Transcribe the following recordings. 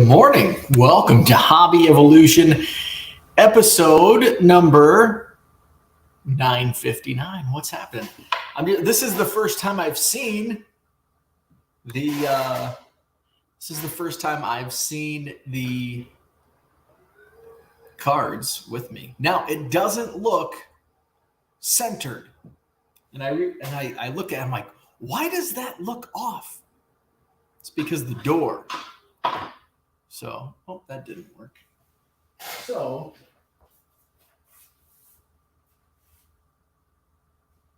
morning. Welcome to Hobby Evolution, episode number 959. What's happening? This is the first time I've seen the cards with me. Now it doesn't look centered, and I look at it, I'm like, why does that look off? It's because the door. So, that didn't work. So,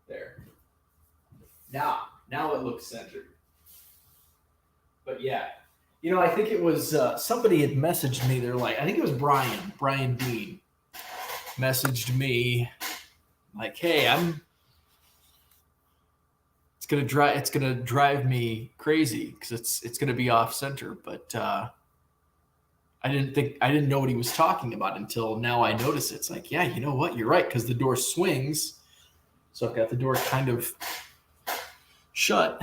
there. Now it looks centered. But yeah, I think it was somebody had messaged me. They're like, I think it was Brian Dean messaged me like, hey, it's gonna drive me crazy because it's gonna be off center. But I didn't know what he was talking about until now. I notice it's like, yeah, you know what? You're right, because the door swings. So I've got the door kind of shut.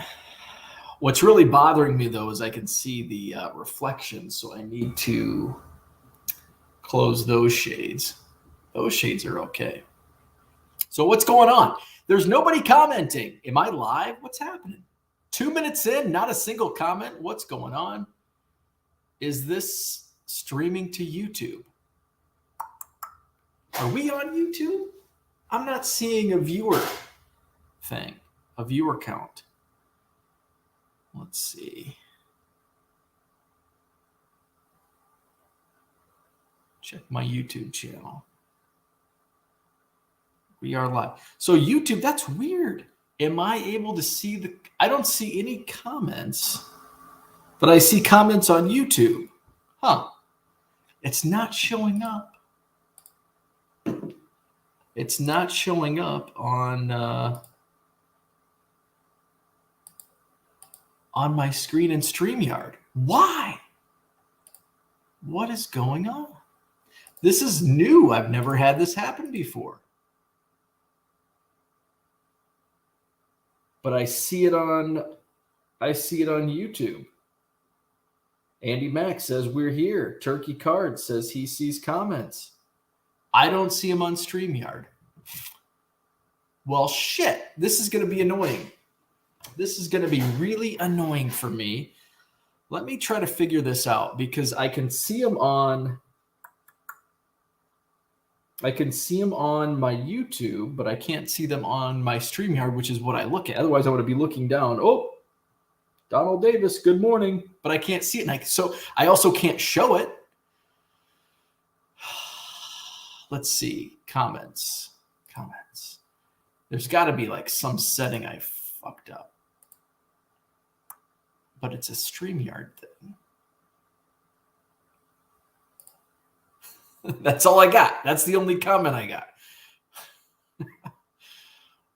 What's really bothering me though is I can see the reflection, so I need to close those shades. Those shades are okay. So what's going on? There's nobody commenting. Am I live? What's happening? 2 minutes in, not a single comment. What's going on? Is this streaming to YouTube? Are we on YouTube? I'm not seeing a viewer count. Let's see. Check my YouTube channel. We are live. So YouTube, that's weird. Am I able to see I don't see any comments, but I see comments on YouTube. Huh. It's not showing up. It's not showing up on my screen in StreamYard. Why? What is going on? This is new. I've never had this happen before. But I see it on YouTube. Andy Mack says we're here. Turkey Card says he sees comments. I don't see him on StreamYard. Well, shit. This is going to be annoying. This is going to be really annoying for me. Let me try to figure this out because I can see him on my YouTube, but I can't see them on my StreamYard, which is what I look at. Otherwise, I would be looking down. Oh, Donald Davis, good morning. But I can't see it. So I also can't show it. Let's see. Comments. There's got to be like some setting I fucked up. But it's a StreamYard thing. That's all I got. That's the only comment I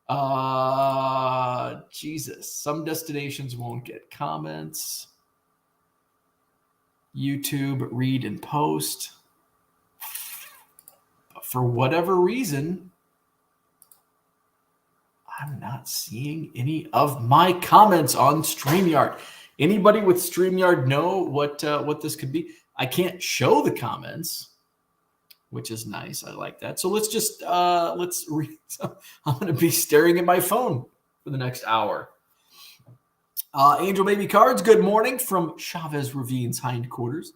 got. Jesus. Some destinations won't get comments. YouTube, read and post. But for whatever reason, I'm not seeing any of my comments on StreamYard. Anybody with StreamYard know what this could be? I can't show the comments, which is nice. I like that. So let's just let's read. I'm going to be staring at my phone for the next hour. Angel Baby Cards, good morning from Chavez Ravine's hindquarters.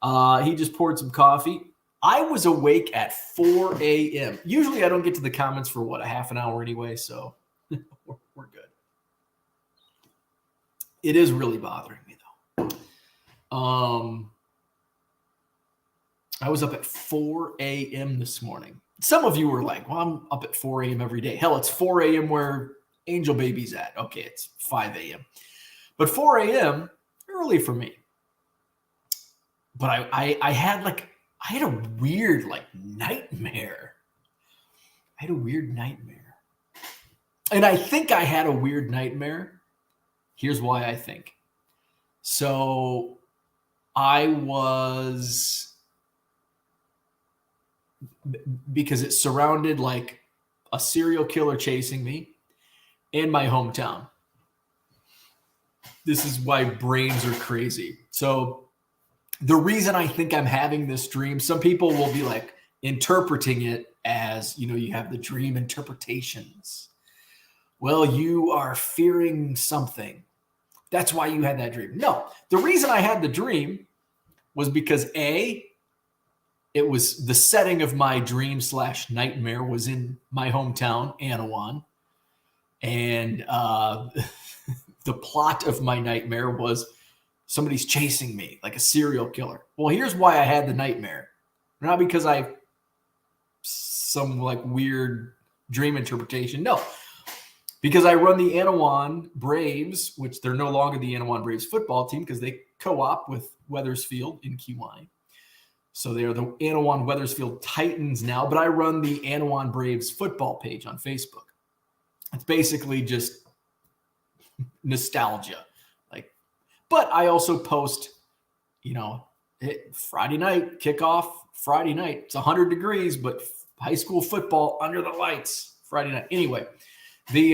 He just poured some coffee. I was awake at 4 a.m. Usually I don't get to the comments for a half an hour anyway, so we're good. It is really bothering me though. I was up at 4 a.m. this morning. Some of you were like, well, I'm up at 4 a.m. every day. Hell, it's 4 a.m. where Angel Baby's at. Okay, it's 5 a.m. But 4 a.m., early for me. But I had a weird nightmare. And I think I had a weird nightmare. Here's why I think. So because it surrounded like a serial killer chasing me in my hometown. This is why brains are crazy. So the reason I think I'm having this dream, some people will be like interpreting it as, you have the dream interpretations. Well, you are fearing something. That's why you had that dream. No, the reason I had the dream was because it was the setting of my dream / nightmare was in my hometown, Anawan. And the plot of my nightmare was somebody's chasing me like a serial killer. Well, here's why I had the nightmare. Not because I some like weird dream interpretation. No, because I run the Anawan Braves, which they're no longer the Anawan Braves football team because they co-op with Wethersfield in Kiwani. So they are the Anawan Wethersfield Titans now, but I run the Anawan Braves football page on Facebook. It's basically just nostalgia. But I also post, Friday night, kickoff, Friday night. It's 100 degrees, but high school football under the lights Friday night. Anyway, the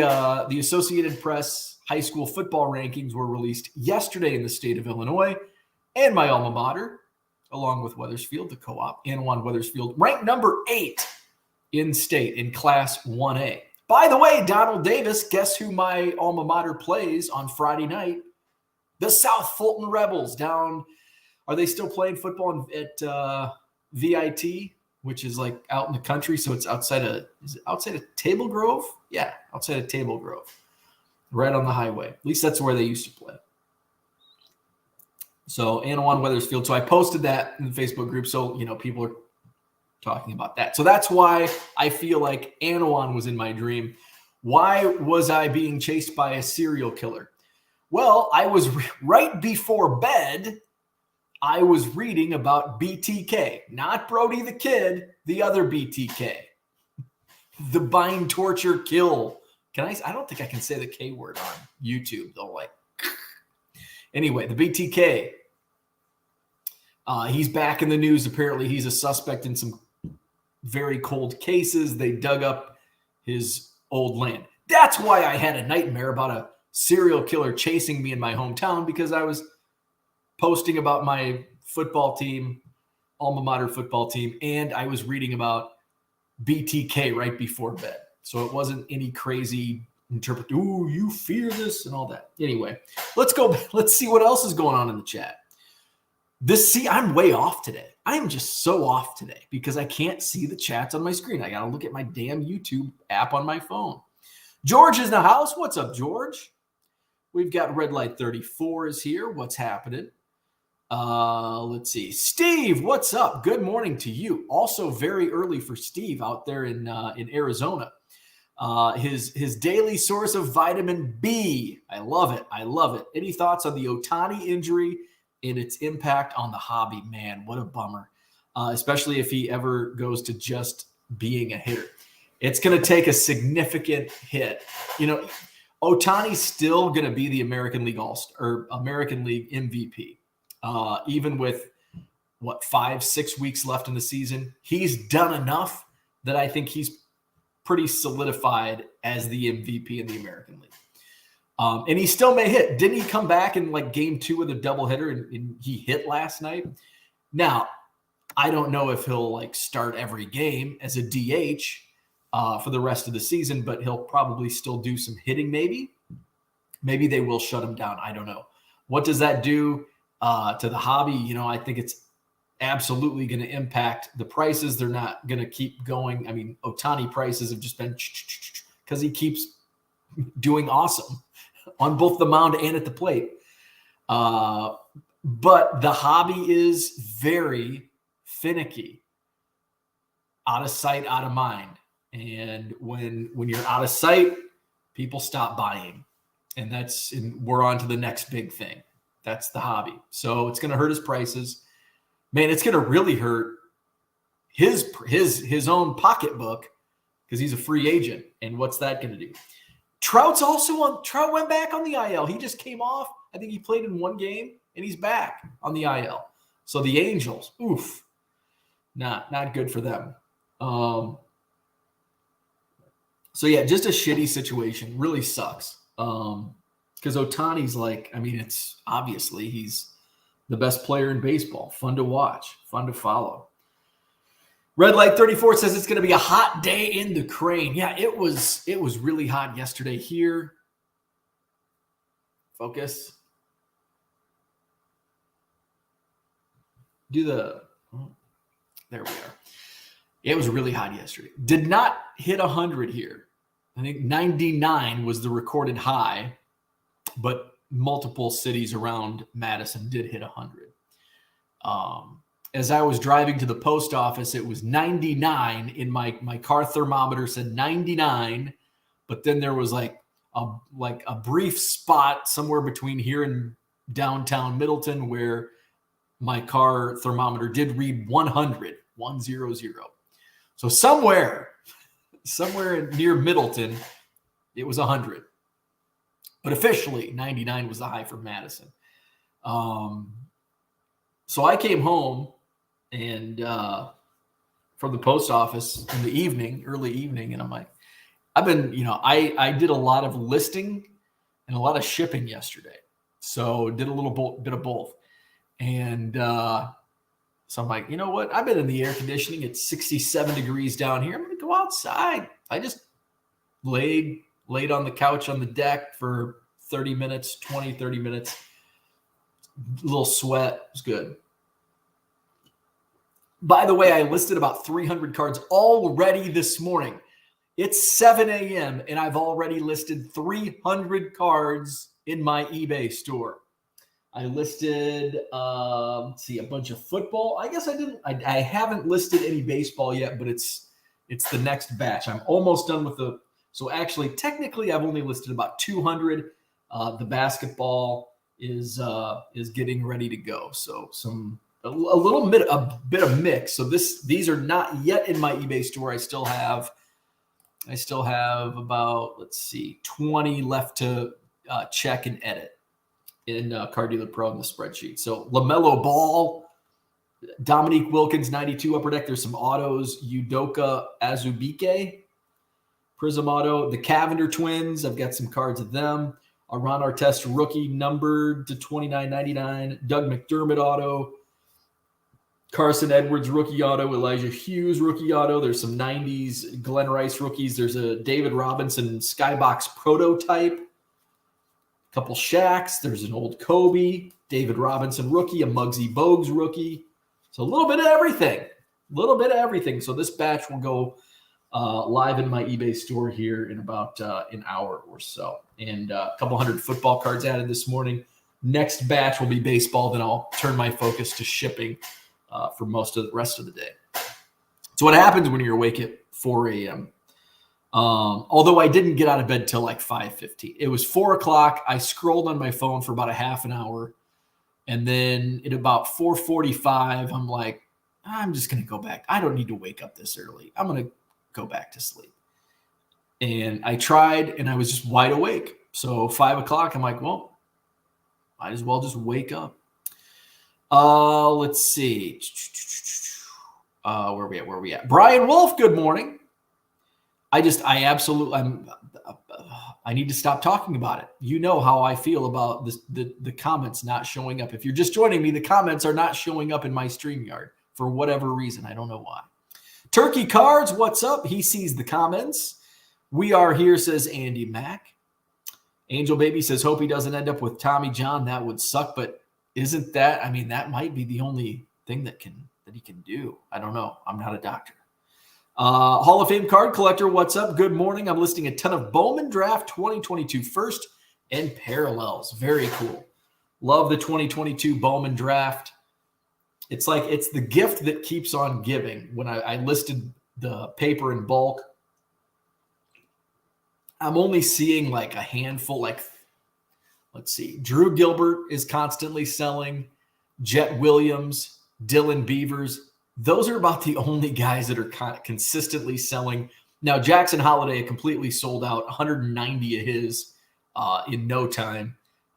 Associated Press high school football rankings were released yesterday in the state of Illinois, and my alma mater, along with Wethersfield, the co-op, Anawan Wethersfield, ranked number 8 in state in Class 1A. By the way, Donald Davis, guess who my alma mater plays on Friday night? The South Fulton Rebels down. Are they still playing football at VIT, which is like out in the country? So it's outside of Table Grove? Yeah, outside of Table Grove, right on the highway. At least that's where they used to play. So Anawan Wethersfield. So I posted that in the Facebook group. So, people are talking about that. So that's why I feel like Anawan was in my dream. Why was I being chased by a serial killer? Well, I was right before bed, I was reading about BTK, not Brody the Kid, the other BTK, the bind, torture, kill. I don't think I can say the K word on YouTube. They'll anyway, the BTK, he's back in the news. Apparently he's a suspect in some very cold cases. They dug up his old land. That's why I had a nightmare about a serial killer chasing me in my hometown, because I was posting about my football team, alma mater football team, and I was reading about BTK right before bed. So it wasn't any crazy ooh, you fear this and all that. Anyway, let's go. Let's see what else is going on in the chat. I'm way off today. I am just so off today because I can't see the chats on my screen. I got to look at my damn YouTube app on my phone. George is in the house. What's up, George? We've got Red Light 34 is here. What's happening? Let's see. Steve, what's up? Good morning to you. Also very early for Steve out there in Arizona. His daily source of vitamin B. I love it. I love it. Any thoughts on the Ohtani injury and its impact on the hobby? Man, what a bummer. Especially if he ever goes to just being a hitter. It's going to take a significant hit. Ohtani's still going to be the American League or American League MVP. Even with 5-6 weeks left in the season, he's done enough that I think he's pretty solidified as the MVP in the American League. And he still may hit. Didn't he come back in game 2 with a doubleheader and he hit last night? Now, I don't know if he'll start every game as a DH for the rest of the season, but he'll probably still do some hitting maybe. Maybe they will shut him down. I don't know. What does that do to the hobby? I think it's absolutely going to impact the prices. They're not going to keep going. I mean, Ohtani prices have just been because he keeps doing awesome on both the mound and at the plate. But the hobby is very finicky. Out of sight, out of mind. And when you're out of sight, people stop buying. And we're on to the next big thing. That's the hobby. So it's going to hurt his prices. Man, it's going to really hurt his own pocketbook because he's a free agent. And what's that going to do? Trout went back on the IL. He just came off. I think he played in one game and he's back on the IL. So the Angels, not good for them. So yeah, just a shitty situation. Really sucks. Because Ohtani's it's obviously he's The best player in baseball. Fun to watch. Fun to follow. Red Light 34 says it's going to be a hot day in the Crane. Yeah, it was really hot yesterday here. Focus. There we are. It was really hot yesterday. Did not hit 100 here. I think 99 was the recorded high, but multiple cities around Madison did hit 100. As I was driving to the post office, it was 99 in my car thermometer said 99, but then there was like a brief spot somewhere between here and downtown Middleton where my car thermometer did read 100. So somewhere near Middleton, it was 100. But officially, 99 was the high for Madison. So I came home and from the post office in the early evening, and I'm like, I did a lot of listing and a lot of shipping yesterday. So did a little bit of both. And so I'm like, you know what? I've been in the air conditioning. It's 67 degrees down here. I'm going to go outside. I just laid on the couch on the deck for 30 minutes. A little sweat. It was good. By the way, I listed about 300 cards already this morning. It's 7 a.m. and I've already listed 300 cards in my eBay store. I listed, a bunch of football. I guess I haven't listed any baseball yet, but it's the next batch. I'm almost done with so actually, technically, I've only listed about 200. The basketball is getting ready to go. So a bit of mix. So these are not yet in my eBay store. I still have about, 20 left to check and edit in Car Dealer Pro in the spreadsheet. So LaMelo Ball, Dominique Wilkins, 92 upper deck. There's some autos. Udoka Azubike, Prism auto. The Cavender twins, I've got some cards of them. Ron Artest rookie numbered to 29.99. Doug McDermott auto. Carson Edwards rookie auto. Elijah Hughes rookie auto. There's some 90s Glenn Rice rookies. There's a David Robinson Skybox prototype. Couple Shaqs. There's an old Kobe, David Robinson rookie, a Muggsy Bogues rookie. So a little bit of everything. So this batch will go live in my eBay store here in about an hour or so. And a couple hundred football cards added this morning. Next batch will be baseball. Then I'll turn my focus to shipping for most of the rest of the day. So what happens when you're awake at 4 a.m.? Although I didn't get out of bed till like 5:15. It was 4 o'clock. I scrolled on my phone for about a half an hour. And then at about 4:45, I'm like, I'm just going to go back. I don't need to wake up this early. I'm going to go back to sleep. And I tried and I was just wide awake. So 5 o'clock, I'm like, well, might as well just wake up. Let's see. Where are we at? Brian Wolf, good morning. I need to stop talking about it. You know how I feel about this, the comments not showing up. If you're just joining me, the comments are not showing up in my StreamYard for whatever reason. I don't know why. Turkey Cards, what's up? He sees the comments. We are here, says Andy Mack. Angel Baby says, hope he doesn't end up with Tommy John. That would suck, but isn't that, that might be the only thing that he can do. I don't know. I'm not a doctor. Hall of Fame card collector, what's up? Good morning. I'm listing a ton of Bowman Draft 2022 first and parallels. Very cool. Love the 2022 Bowman Draft. It's like it's the gift that keeps on giving. When I listed the paper in bulk, I'm only seeing like a handful. Like, let's see. Drew Gilbert is constantly selling. Jet Williams, Dylan Beavers. Those are about the only guys that are consistently selling. Now, Jackson Holiday completely sold out, 190 of his in no time.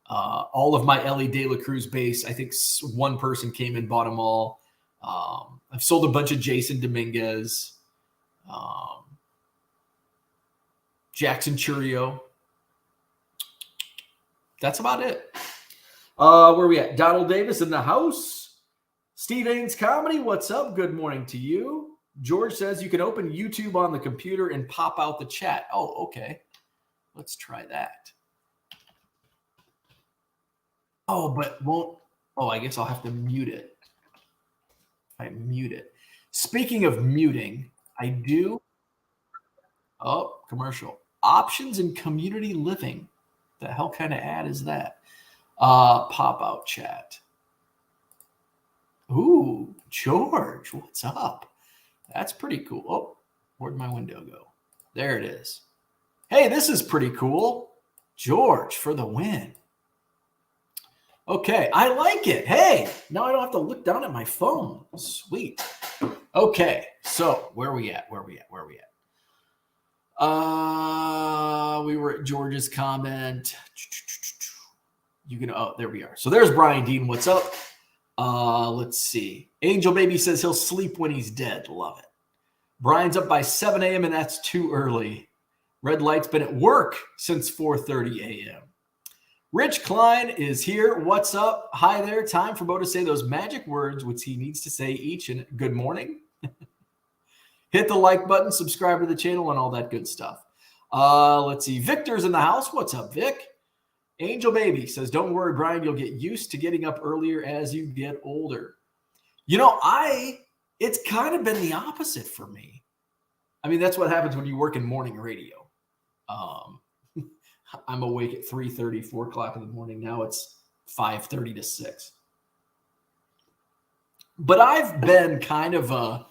All of my Ellie De La Cruz base, I think one person came and bought them all. I've sold a bunch of Jason Dominguez, Jackson Churio. That's about it. Where are we at? Donald Davis in the house. Steve Ains Comedy, what's up? Good morning to you. George says you can open YouTube on the computer and pop out the chat. Oh, okay. Let's try that. Oh, but won't. Oh, I guess I'll have to mute it. I mute it. Speaking of muting, I do. Oh, commercial. Options in community living. The hell kind of ad is that? Pop out chat. Ooh, George, what's up? That's pretty cool. Oh, where'd my window go? There it is. Hey, this is pretty cool. George for the win. Okay, I like it. Hey, now I don't have to look down at my phone. Sweet. Okay, so where are we at? We were at George's comment. You can, oh, there we are. So there's Brian Dean. What's up? Let's see. Angel Baby says he'll sleep when he's dead. Love it. Brian's up by 7 a.m. and that's too early. Red Light's been at work since 4:30 a.m. Rich Klein is here. What's up? Hi there. Time for Bo to say those magic words, which he needs to say each and good morning. Hit the like button, subscribe to the channel, and all that good stuff. Let's see. Victor's in the house. What's up, Vic? Angel Baby says, don't worry, Brian, you'll get used to getting up earlier as you get older. You know, it's kind of been the opposite for me. I mean, that's what happens when you work in morning radio. I'm awake at 3:30, 4 o'clock in the morning. Now it's 5:30 to 6. But I've been kind of a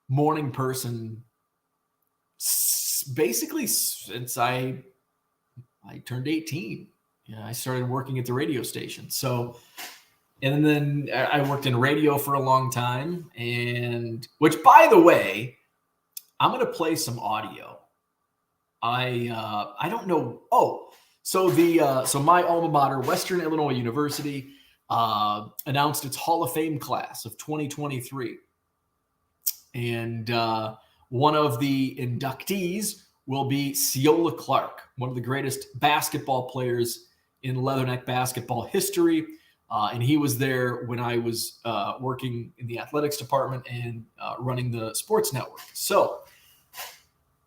morning person basically since I turned 18. Yeah, I started working at the radio station. So, and then I worked in radio for a long time. And which, by the way, I'm going to play some audio. I don't know. Oh, so so my alma mater, Western Illinois University, announced its Hall of Fame class of 2023. And one of the inductees will be Ciola Clark, one of the greatest basketball players in Leatherneck basketball history. And he was there when I was working in the athletics department and running the sports network. So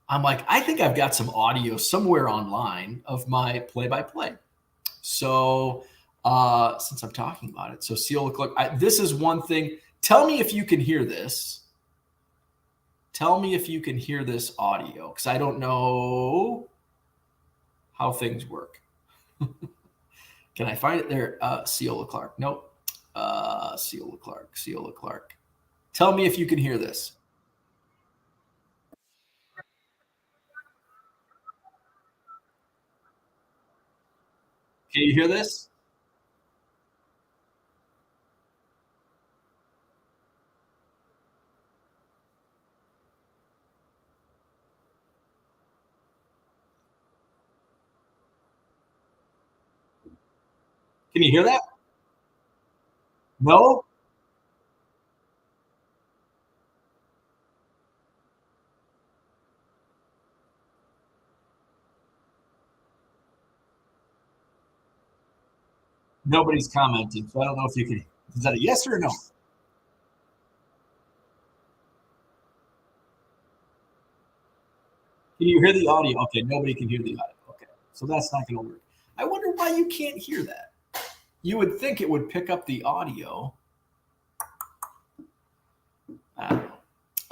I'm like, I think I've got some audio somewhere online of my play-by-play. So since I'm talking about it, so Ciola Clark, this is one thing. Tell me if you can hear this. Tell me if you can hear this audio, because I don't know how things work. Can I find it there? Ciola Clark. Nope. Ciola Clark. Tell me if you can hear this. Can you hear this? Can you hear that? No? Nobody's commenting, so I don't know if you can. Is that a yes or a no? Can you hear the audio? Okay, nobody can hear the audio. Okay, so that's not going to work. I wonder why you can't hear that. You would think it would pick up the audio. I don't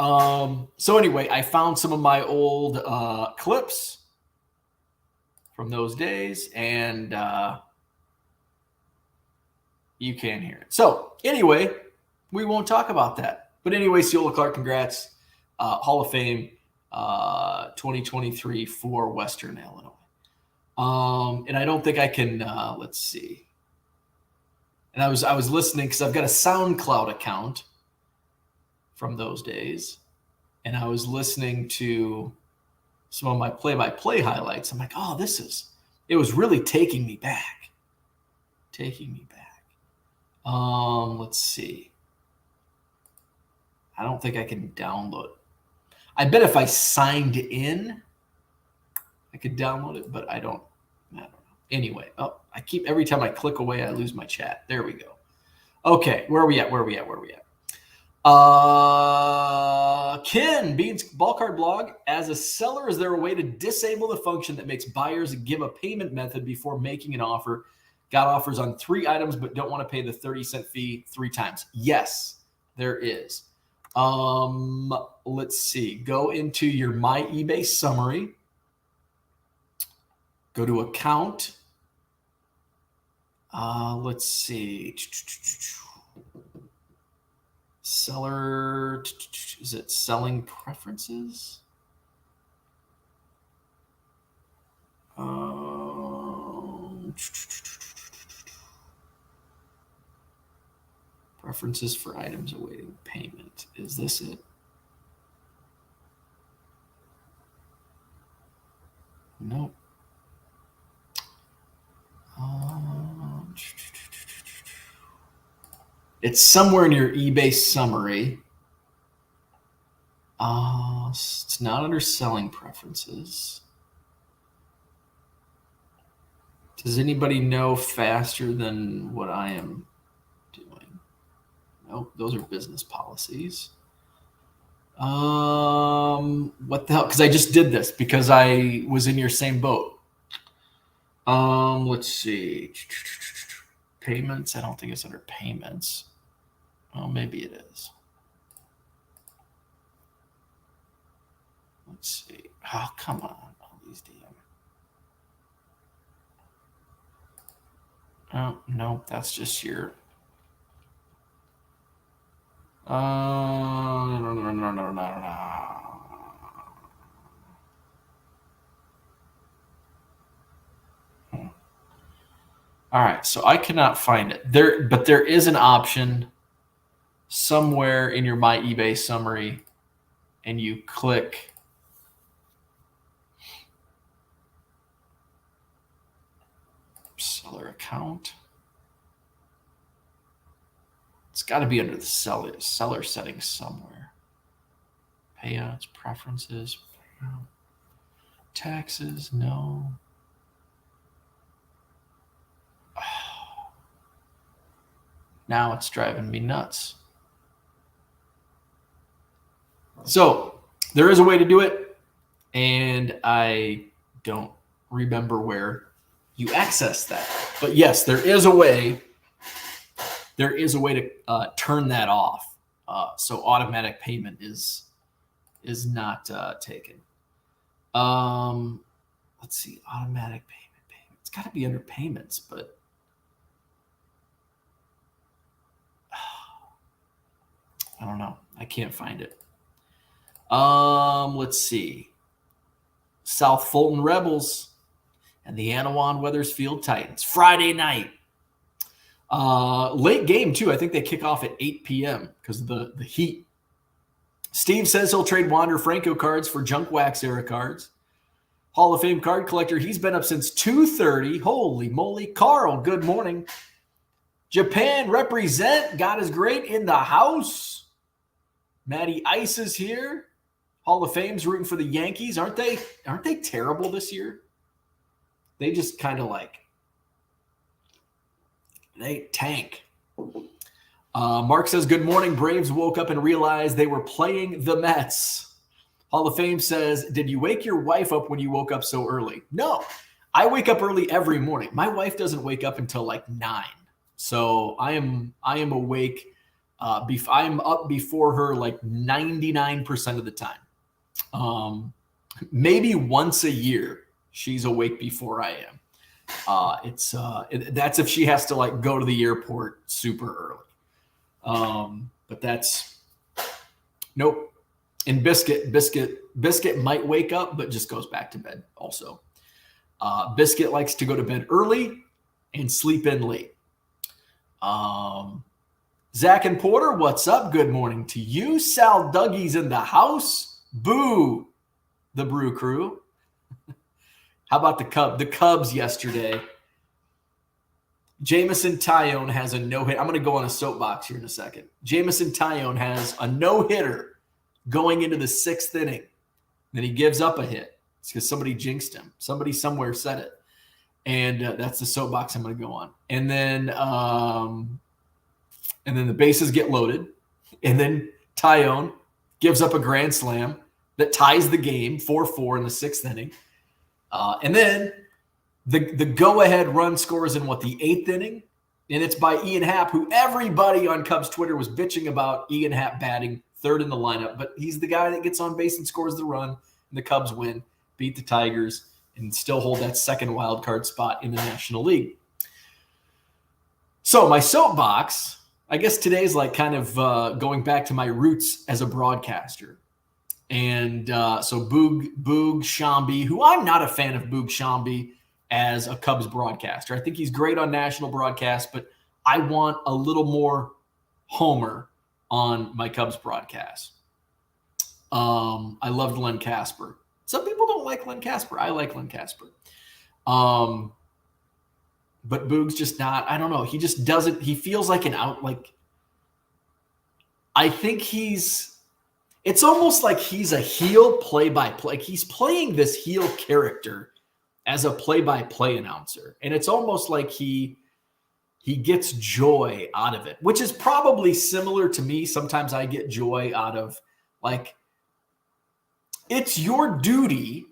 know. So anyway, I found some of my old clips from those days, and you can hear it. So anyway, we won't talk about that. But anyway, Ciola Clark, congrats. Hall of Fame 2023 for Western Illinois. And I don't think I can, let's see. And I was listening because I've got a SoundCloud account from those days. And I was listening to some of my play-by-play highlights. I'm like, oh, it was really taking me back. Let's see. I don't think I can download. I bet if I signed in, I could download it, but I don't know. Anyway, every time I click away, I lose my chat. There we go. Okay, where are we at? Ken, Beans Ball Card Blog. As a seller, is there a way to disable the function that makes buyers give a payment method before making an offer? Got offers on 3 items, but don't want to pay the 30-cent fee 3 times. Yes, there is. Let's see. Go into your My eBay summary. Go to account. Let's see. Seller, is it selling preferences? Preferences for items awaiting payment. Is this it? Nope. It's somewhere in your eBay summary. It's not under selling preferences. Does anybody know faster than what I am doing? Nope, those are business policies. What the hell? Because I just did this because I was in your same boat. Let's see. Payments. I don't think it's under payments. Oh, maybe it is. Let's see. Oh, come on. All these DM. Oh, no, that's just your. No. All right, so I cannot find it there, but there is an option somewhere in your My eBay summary, and you click seller account. It's got to be under the seller settings somewhere. Payouts, preferences, taxes, no. Now it's driving me nuts. So there is a way to do it, and I don't remember where you access that. But yes, there is a way. There is a way to turn that off, so automatic payment is not taken. Let's see, automatic payment. It's got to be under payments, but I don't know. I can't find it. Let's see. South Fulton Rebels and the Anawan Weathersfield Titans. Friday night. Late game, too. I think they kick off at 8 p.m. because of the heat. Steve says he'll trade Wander Franco cards for junk wax era cards. Hall of Fame card collector. He's been up since 2:30. Holy moly. Carl, good morning. Japan represent. God is great in the house. Matty Ice is here. Hall of Fame's rooting for the Yankees. Aren't they terrible this year? They just kind of they tank. Mark says, good morning. Braves woke up and realized they were playing the Mets. Hall of Fame says, did you wake your wife up when you woke up so early? No, I wake up early every morning. My wife doesn't wake up until 9. So I am awake. I'm up before her 99% of the time. Maybe once a year she's awake before I am. That's if she has to go to the airport super early. But that's nope. And Biscuit might wake up, but just goes back to bed also. Biscuit likes to go to bed early and sleep in late. Zach and Porter, what's up? Good morning to you. Sal Dougie's in the house. Boo, the Brew Crew. How about the Cubs yesterday? Jamison Tyone has a no-hit. I'm going to go on a soapbox here in a second. Jamison Tyone has a no-hitter going into the 6th inning. Then he gives up a hit. It's because somebody jinxed him. Somebody somewhere said it. And that's the soapbox I'm going to go on. And then the bases get loaded. And then Tyone gives up a grand slam that ties the game 4-4 in the 6th inning. And then the go-ahead run scores in the 8th inning. And it's by Ian Happ, who everybody on Cubs Twitter was bitching about Ian Happ batting third in the lineup. But he's the guy that gets on base and scores the run. And the Cubs win, beat the Tigers, and still hold that second wild card spot in the National League. So my soapbox, I guess today's like kind of going back to my roots as a broadcaster. And so Boog Shambi, who I'm not a fan of Boog Shambi as a Cubs broadcaster. I think he's great on national broadcast, but I want a little more Homer on my Cubs broadcast. I loved Len Casper. Some people don't like Len Casper. I like Len Casper. But Boog's just not, I don't know. He just doesn't, he feels like an out, like, I think it's almost like he's a heel play-by-play. Like he's playing this heel character as a play-by-play announcer. And it's almost like he gets joy out of it, which is probably similar to me. Sometimes I get joy out of, like, it's your duty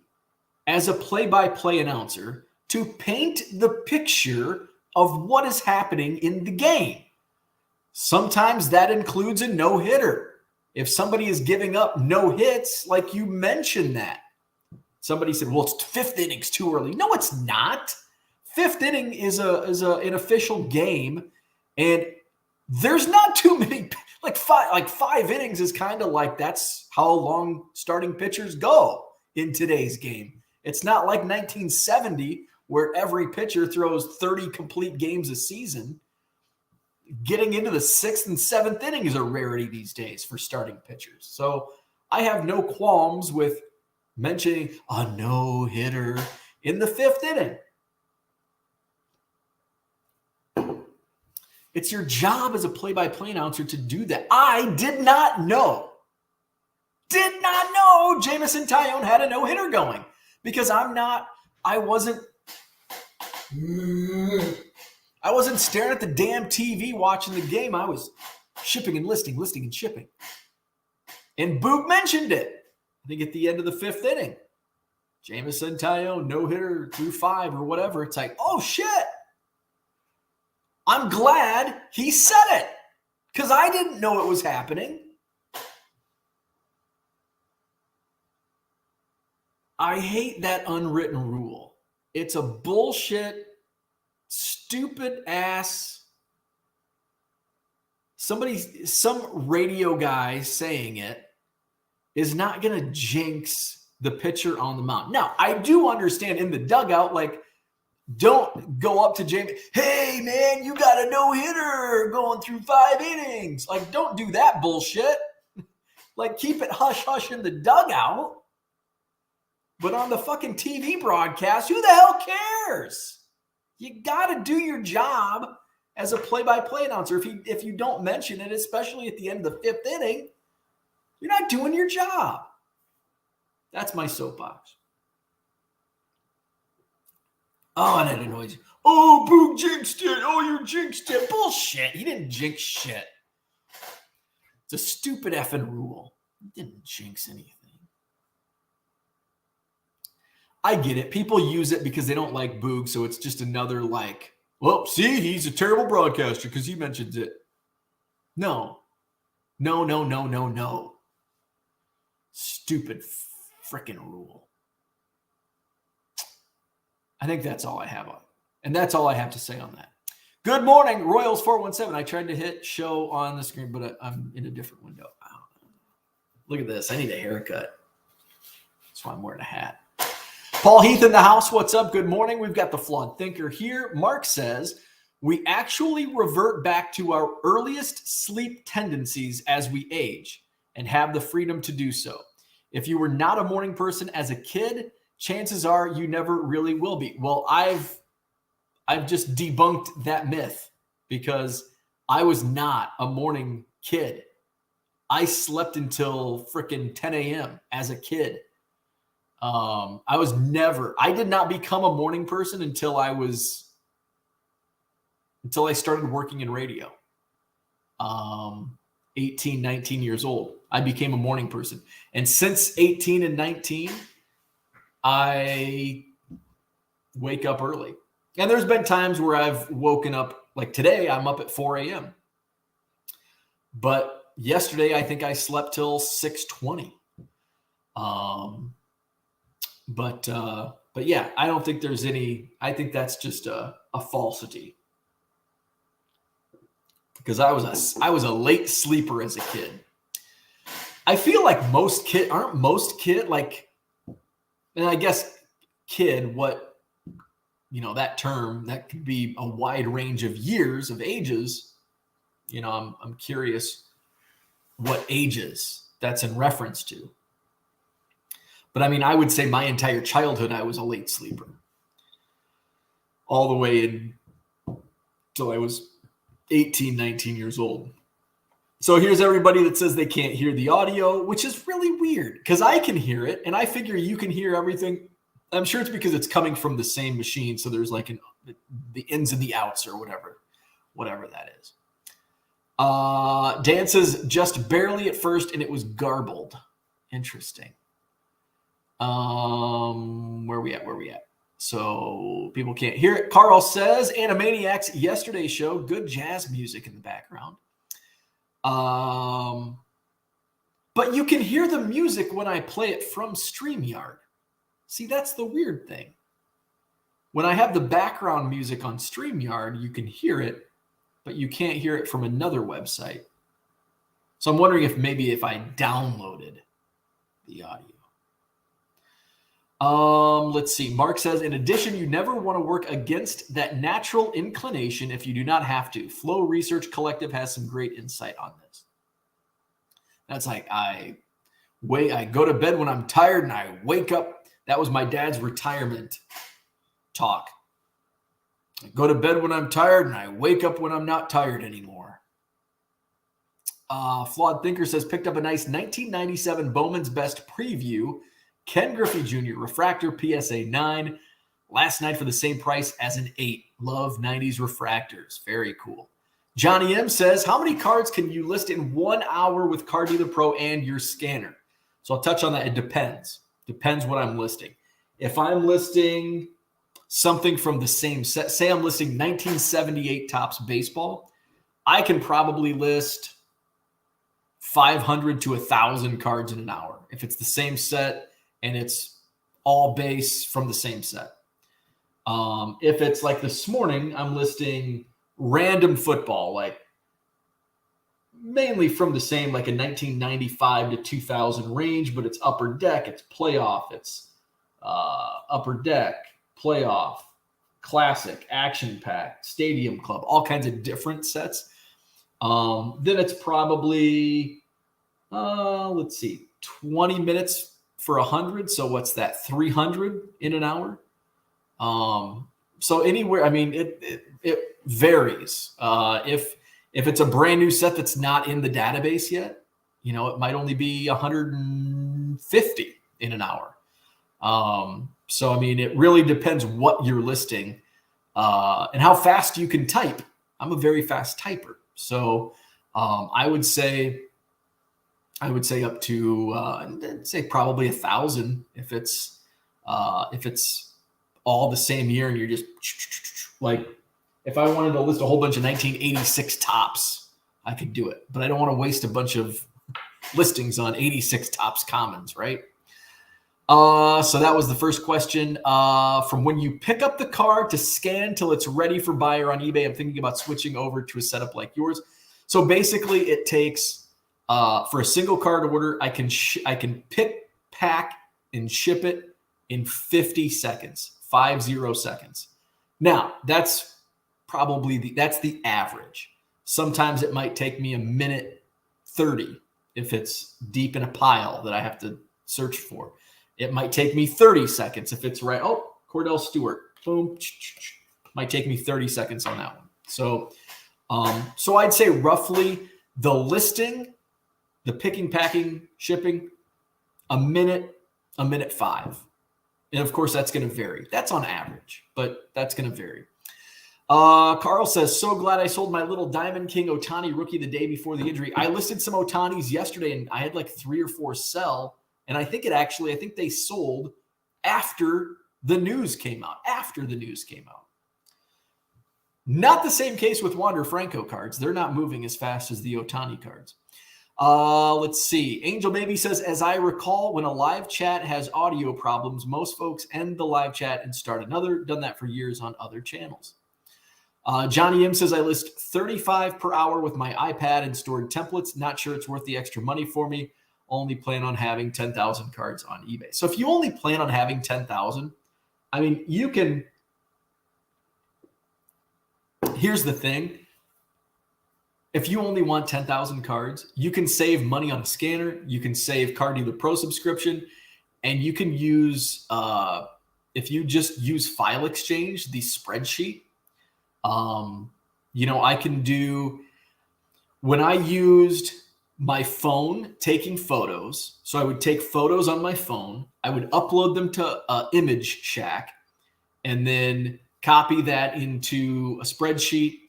as a play-by-play announcer to paint the picture of what is happening in the game. Sometimes that includes a no-hitter. If somebody is giving up no hits, like you mentioned that. Somebody said, well, it's 5th inning's too early. No, it's not. 5th inning is an official game, and there's not too many. Like 5 innings is kind of like that's how long starting pitchers go in today's game. It's not like 1970 where every pitcher throws 30 complete games a season. Getting into the 6th and 7th inning is a rarity these days for starting pitchers. So I have no qualms with mentioning a no-hitter in the 5th inning. It's your job as a play-by-play announcer to do that. I did not know Jameson Taillon had a no-hitter going because I wasn't staring at the damn TV watching the game. I was shipping and listing and shipping. And Boog mentioned it. I think at the end of the 5th inning, Jameson Taillon, no-hitter through 5 or whatever. It's like, oh, shit. I'm glad he said it because I didn't know it was happening. I hate that unwritten rule. It's a bullshit, stupid ass. Some radio guy saying it is not going to jinx the pitcher on the mound. Now, I do understand in the dugout, like, don't go up to Jamie. Hey, man, you got a no-hitter going through 5 innings. Like, don't do that bullshit. Like, keep it hush-hush in the dugout. But on the fucking TV broadcast, who the hell cares? You got to do your job as a play-by-play announcer. If you don't mention it, especially at the end of the 5th inning, you're not doing your job. That's my soapbox. Oh, and it annoys you. Oh, Boog jinxed it. Oh, you jinxed it. Bullshit. He didn't jinx shit. It's a stupid effing rule. He didn't jinx anything. I get it. People use it because they don't like Boog, so it's just another like, well, see, he's a terrible broadcaster because he mentions it. No. Stupid freaking rule. I think that's all I have on. And that's all I have to say on that. Good morning, Royals 417. I tried to hit show on the screen, but I'm in a different window. Look at this. I need a haircut. That's why I'm wearing a hat. Paul Heath in the house. What's up? Good morning. We've got the Flawed Thinker here. Mark says, we actually revert back to our earliest sleep tendencies as we age and have the freedom to do so. If you were not a morning person as a kid, chances are you never really will be. Well, I've just debunked that myth because I was not a morning kid. I slept until freaking 10 a.m. as a kid. I did not become a morning person until I started working in radio. 18, 19 years old, I became a morning person. And since 18 and 19, I wake up early. And there's been times where I've woken up, like today, I'm up at 4 a.m. But yesterday, I think I slept till 6:20. But yeah, I don't think there's any. I think that's just a falsity. Because I was a late sleeper as a kid. I feel like aren't most kid like, and I guess kid, what, that term, that could be a wide range of years, of ages. I'm curious what ages that's in reference to. But I mean, I would say my entire childhood, I was a late sleeper. All the way until I was 18, 19 years old. So here's everybody that says they can't hear the audio, which is really weird because I can hear it and I figure you can hear everything. I'm sure it's because it's coming from the same machine. So there's like the ins and the outs or whatever that is. Dan says just barely at first and it was garbled. Interesting. Where we at? So people can't hear it. Carl says Animaniacs yesterday's show, good jazz music in the background. But you can hear the music when I play it from StreamYard. See, that's the weird thing. When I have the background music on StreamYard, you can hear it, but you can't hear it from another website. So I'm wondering if I downloaded the audio. Let's see. Mark says, in addition, you never want to work against that natural inclination if you do not have to. Flow Research Collective has some great insight on this. That's like, I go to bed when I'm tired and I wake up. That was my dad's retirement talk. I go to bed when I'm tired and I wake up when I'm not tired anymore. Flawed Thinker says, picked up a nice 1997 Bowman's Best preview. Ken Griffey Jr., Refractor PSA 9. Last night for the same price as an 8. Love 90s refractors. Very cool. Johnny M says, how many cards can you list in 1 hour with Card Dealer Pro and your scanner? So I'll touch on that. It depends. Depends what I'm listing. If I'm listing something from the same set, say I'm listing 1978 Topps Baseball, I can probably list 500 to 1,000 cards in an hour. If it's the same set and it's all base from the same set. If it's like this morning, I'm listing random football, like mainly from the same, like a 1995 to 2000 range, but it's upper deck, it's playoff, it's upper deck, playoff, classic, action pack, stadium club, all kinds of different sets. Then it's probably, let's see, 20 minutes for 100. So what's that? 300 in an hour. So anywhere, I mean, it varies. If it's a brand new set that's not in the database yet, it might only be 150 in an hour. So, I mean, it really depends what you're listing, and how fast you can type. I'm a very fast typer. So, I would say up to, say probably 1,000 if it's all the same year and you're just like, if I wanted to list a whole bunch of 1986 Topps, I could do it, but I don't want to waste a bunch of listings on 86 Topps commons, right? So that was the first question. From when you pick up the card to scan till it's ready for buyer on eBay, I'm thinking about switching over to a setup like yours. So basically it takes, for a single card order, I can pick, pack, and ship it in 50 seconds, 50 seconds. Now, that's probably that's the average. Sometimes it might take me a minute 30 if it's deep in a pile that I have to search for. It might take me 30 seconds if it's right. Oh, Cordell Stewart, boom. Might take me 30 seconds on that one. So, so I'd say roughly the listing, the picking, packing, shipping, a minute 5. And of course, that's going to vary. That's on average, but that's going to vary. Carl says, so glad I sold my little Diamond King Ohtani rookie the day before the injury. I listed some Ohtanis yesterday, and I had like 3 or 4 sell. And I think they sold after the news came out. Not the same case with Wander Franco cards. They're not moving as fast as the Ohtani cards. Let's see. Angel Baby says, as I recall, when a live chat has audio problems, most folks end the live chat and start another. Done that for years on other channels. Johnny M says, I list 35 per hour with my iPad and stored templates. Not sure it's worth the extra money for me. Only plan on having 10,000 cards on eBay. So if you only plan on having 10,000, I mean, you can. Here's the thing. If you only want 10,000 cards, you can save money on a scanner. You can save Card Dealer Pro subscription. And you can use, if you just use File Exchange, the spreadsheet, I can do, when I used my phone taking photos, so I would take photos on my phone, I would upload them to Image Shack, and then copy that into a spreadsheet.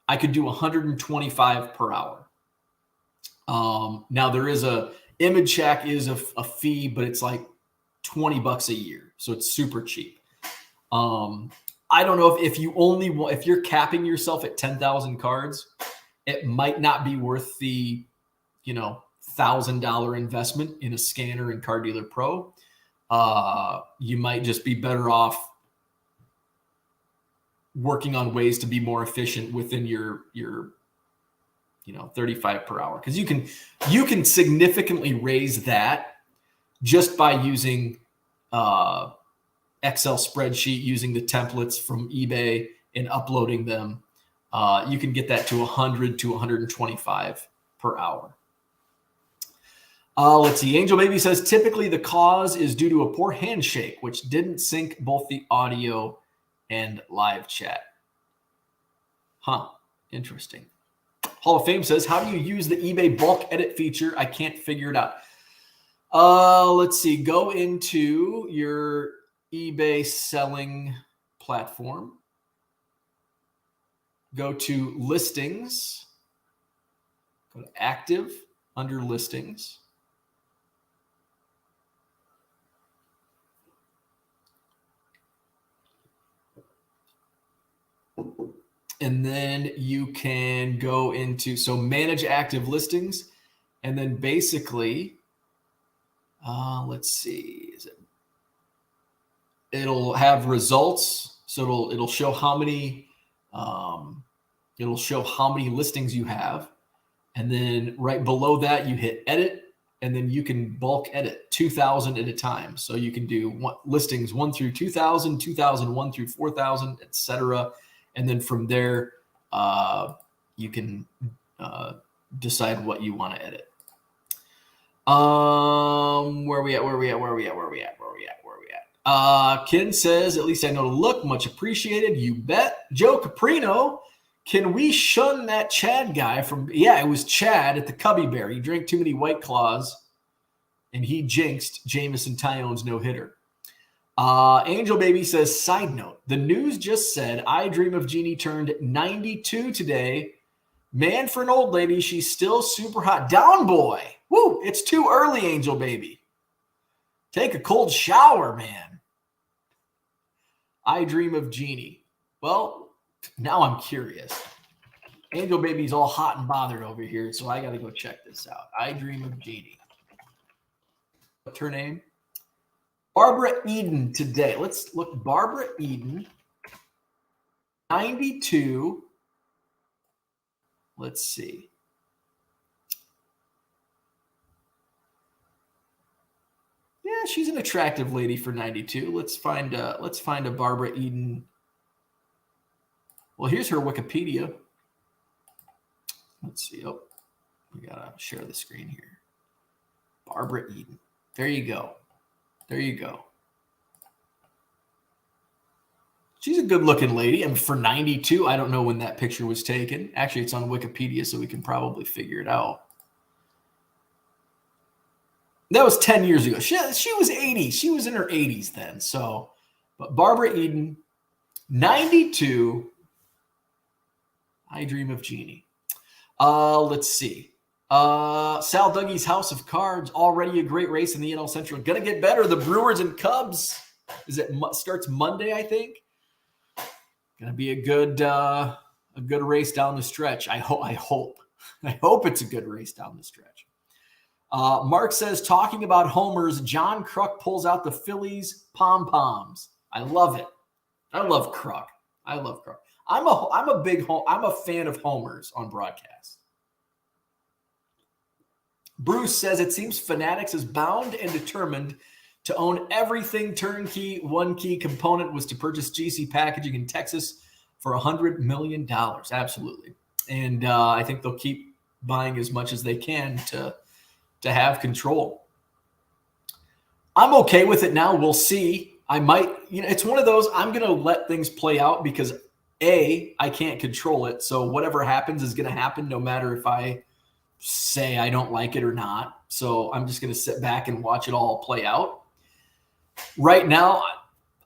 I could do 125 per hour. Now there is Image Shack is a fee, but it's like $20 a year. So it's super cheap. I don't know if you're capping yourself at 10,000 cards, it might not be worth the, $1,000 investment in a scanner and Card Dealer Pro. You might just be better off working on ways to be more efficient within your 35 per hour. Because you can significantly raise that just by using Excel spreadsheet, using the templates from eBay and uploading them. You can get that to 100 to 125 per hour. Let's see. Angel Baby says, typically the cause is due to a poor handshake, which didn't sync both the audio and live chat. Interesting. Hall of Fame says, how do you use the eBay bulk edit feature? I can't figure it out. Let's see. Go into your eBay selling platform. Go to listings. Go to active under listings. And then you can go into, manage active listings. And then basically, let's see, it'll have results. So it'll show how many, listings you have. And then right below that, you hit edit, and then you can bulk edit 2,000 at a time. So you can do listings 1 through 2,000, 2001 through 4,000, etc. And then from there, you can decide what you want to edit. Where we at? Ken says, at least I know to look. Much appreciated. You bet. Joe Caprino, can we shun that Chad guy from? Yeah, it was Chad at the Cubby Bear. He drank too many White Claws, and he jinxed Jamison Tyone's no-hitter. Angel Baby says, side note, the news just said I Dream of Jeannie turned 92 today. Man, for an old lady, she's still super hot. Down boy. Woo, it's too early, Angel Baby. Take a cold shower, man. I Dream of Jeannie. Well, now I'm curious. Angel Baby's all hot and bothered over here, so I got to go check this out. I Dream of Jeannie. What's her name? Barbara Eden today. Let's look. Barbara Eden, 92. Let's see. Yeah, she's an attractive lady for 92. Let's find a Barbara Eden. Well, here's her Wikipedia. Let's see. Oh, we gotta share the screen here. Barbara Eden. There you go. There you go. She's a good-looking lady. I mean, for 92, I don't know when that picture was taken. Actually, it's on Wikipedia, so we can probably figure it out. That was 10 years ago. She was 80. She was in her 80s then. So, but Barbara Eden, 92. I Dream of Jeannie. Let's see. Sal Dougie's House of Cards, already a great race in the NL Central. Gonna get better. The Brewers and Cubs. Starts Monday, I think. Gonna be a good race down the stretch. I hope it's a good race down the stretch. Mark says, talking about homers, John Kruk pulls out the Phillies pom-poms. I love it. I love Kruk. I'm a fan of homers on broadcast. Bruce says, it seems Fanatics is bound and determined to own everything turnkey. One key component was to purchase GC Packaging in Texas for $100 million. Absolutely. And I think they'll keep buying as much as they can to have control. I'm okay with it now. We'll see. I might, it's one of those, I'm going to let things play out because I can't control it. So whatever happens is going to happen no matter if I say I don't like it or not. So I'm just going to sit back and watch it all play out. Right now,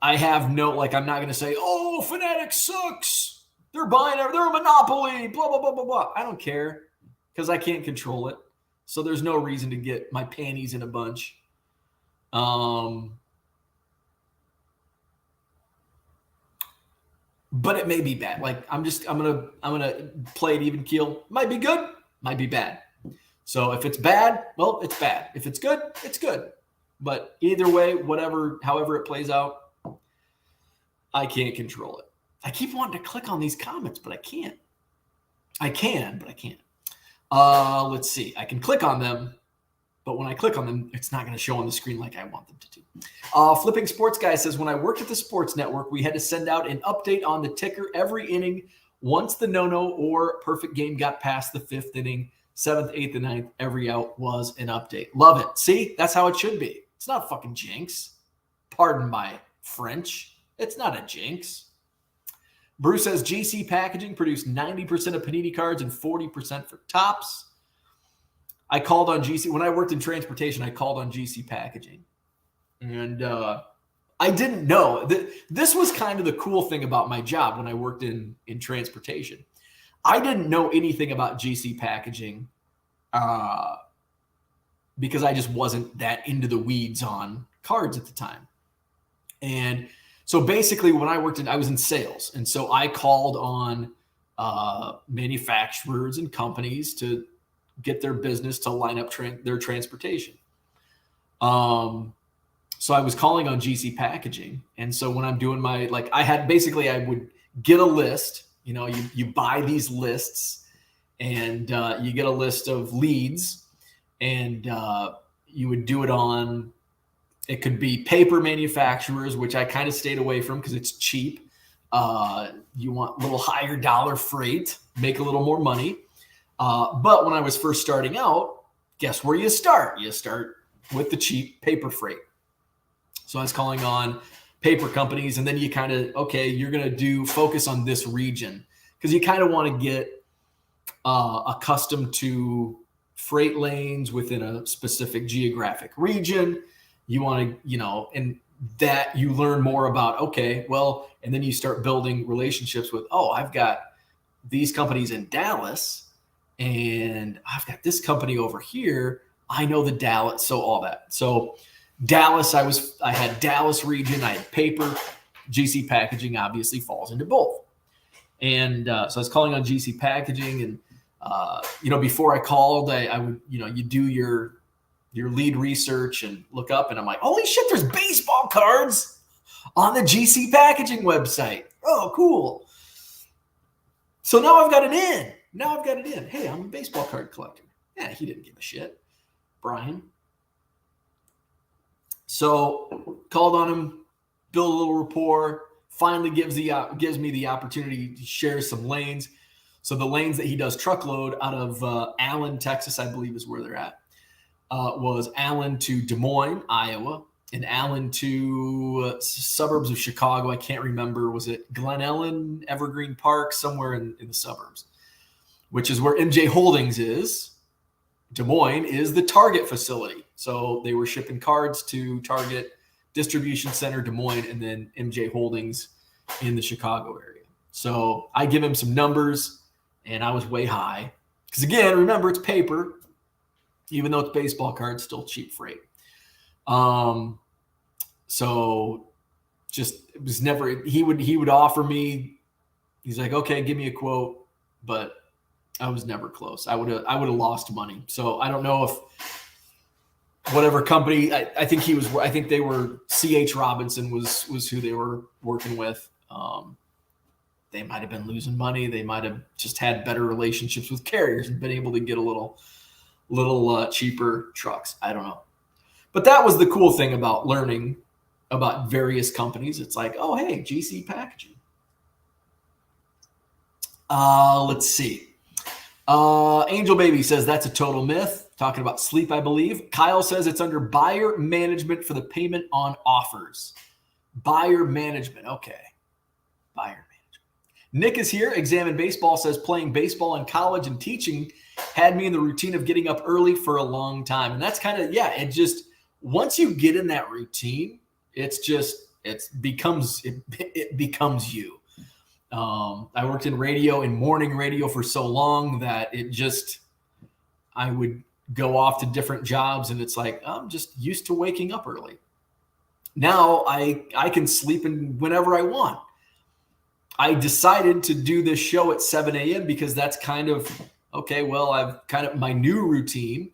I have I'm not going to say, oh, Fanatics sucks. They're buying it. They're a monopoly, blah, blah, blah, blah, blah. I don't care because I can't control it. So there's no reason to get my panties in a bunch. But it may be bad. I'm gonna play it even keel. Might be good, might be bad. So if it's bad, well, it's bad. If it's good, it's good. But either way, however it plays out, I can't control it. I keep wanting to click on these comments, but I can't. I can, but I can't. Let's see. I can click on them, but when I click on them, it's not going to show on the screen like I want them to do. Flipping Sports Guy says, when I worked at the Sports Network, we had to send out an update on the ticker every inning. Once the no-no or perfect game got past the fifth inning, seventh, eighth, and ninth, every out was an update. Love it. See, that's how it should be. It's not fucking jinx. Pardon my French. It's not a jinx. Bruce says GC Packaging produced 90% of Panini cards and 40% for Topps. I called on GC. When I worked in transportation, I called on GC Packaging. And I didn't know. This was kind of the cool thing about my job when I worked in transportation. I didn't know anything about GC Packaging because I just wasn't that into the weeds on cards at the time. And so basically when I was in sales. And so I called on manufacturers and companies to get their business to line up their transportation. So I was calling on GC Packaging. And so when I'm doing I would get a list, you buy these lists and you get a list of leads and you would do it on, it could be paper manufacturers, which I kind of stayed away from because it's cheap. You want a little higher dollar freight, make a little more money. But when I was first starting out, guess where you start? You start with the cheap paper freight. So I was calling on paper companies, and then you kind of, okay, you're going to focus on this region because you kind of want to get accustomed to freight lanes within a specific geographic region. You want to, and that you learn more about, okay, well, and then you start building relationships with, I've got these companies in Dallas and I've got this company over here. I know the Dallas, so all that. So Dallas, I had Dallas region, I had paper. GC Packaging obviously falls into both. And so I was calling on GC Packaging, and before I called, I would, you do your lead research and look up, and I'm like, holy shit, there's baseball cards on the GC Packaging website. Oh, cool. So now I've got it in. Hey, I'm a baseball card collector. Yeah, he didn't give a shit, Brian. So called on him, build a little rapport, finally gives me the opportunity to share some lanes. So the lanes that he does truckload out of Allen, Texas, I believe is where they're at, was Allen to Des Moines, Iowa, and Allen to suburbs of Chicago. I can't remember. Was it Glen Ellen, Evergreen Park, somewhere in the suburbs, which is where MJ Holdings is. Des Moines is the Target facility. So they were shipping cards to Target Distribution Center, Des Moines, and then MJ Holdings in the Chicago area. So I give him some numbers, and I was way high. Because again, remember, it's paper. Even though it's baseball cards, still cheap freight. So just, it was never, he would offer me, he's like, okay, give me a quote, but I was never close. I would have lost money. So I don't know if whatever company, I think they were C.H. Robinson was who they were working with. They might have been losing money. They might have just had better relationships with carriers and been able to get a little cheaper trucks. I don't know. But that was the cool thing about learning about various companies. It's like, oh, hey, GC Packaging. Let's see. Angel Baby says that's a total myth. Talking about sleep, I believe. Kyle says it's under buyer management for the payment on offers. Buyer management. Okay. Buyer management. Nick is here. Examine Baseball says playing baseball in college and teaching had me in the routine of getting up early for a long time. And that's kind of, it just, once you get in that routine, it becomes you. I worked in radio, in morning radio for so long that I would go off to different jobs and it's like, I'm just used to waking up early. Now I can sleep in whenever I want. I decided to do this show at 7 a.m. because that's kind of, okay, well, my new routine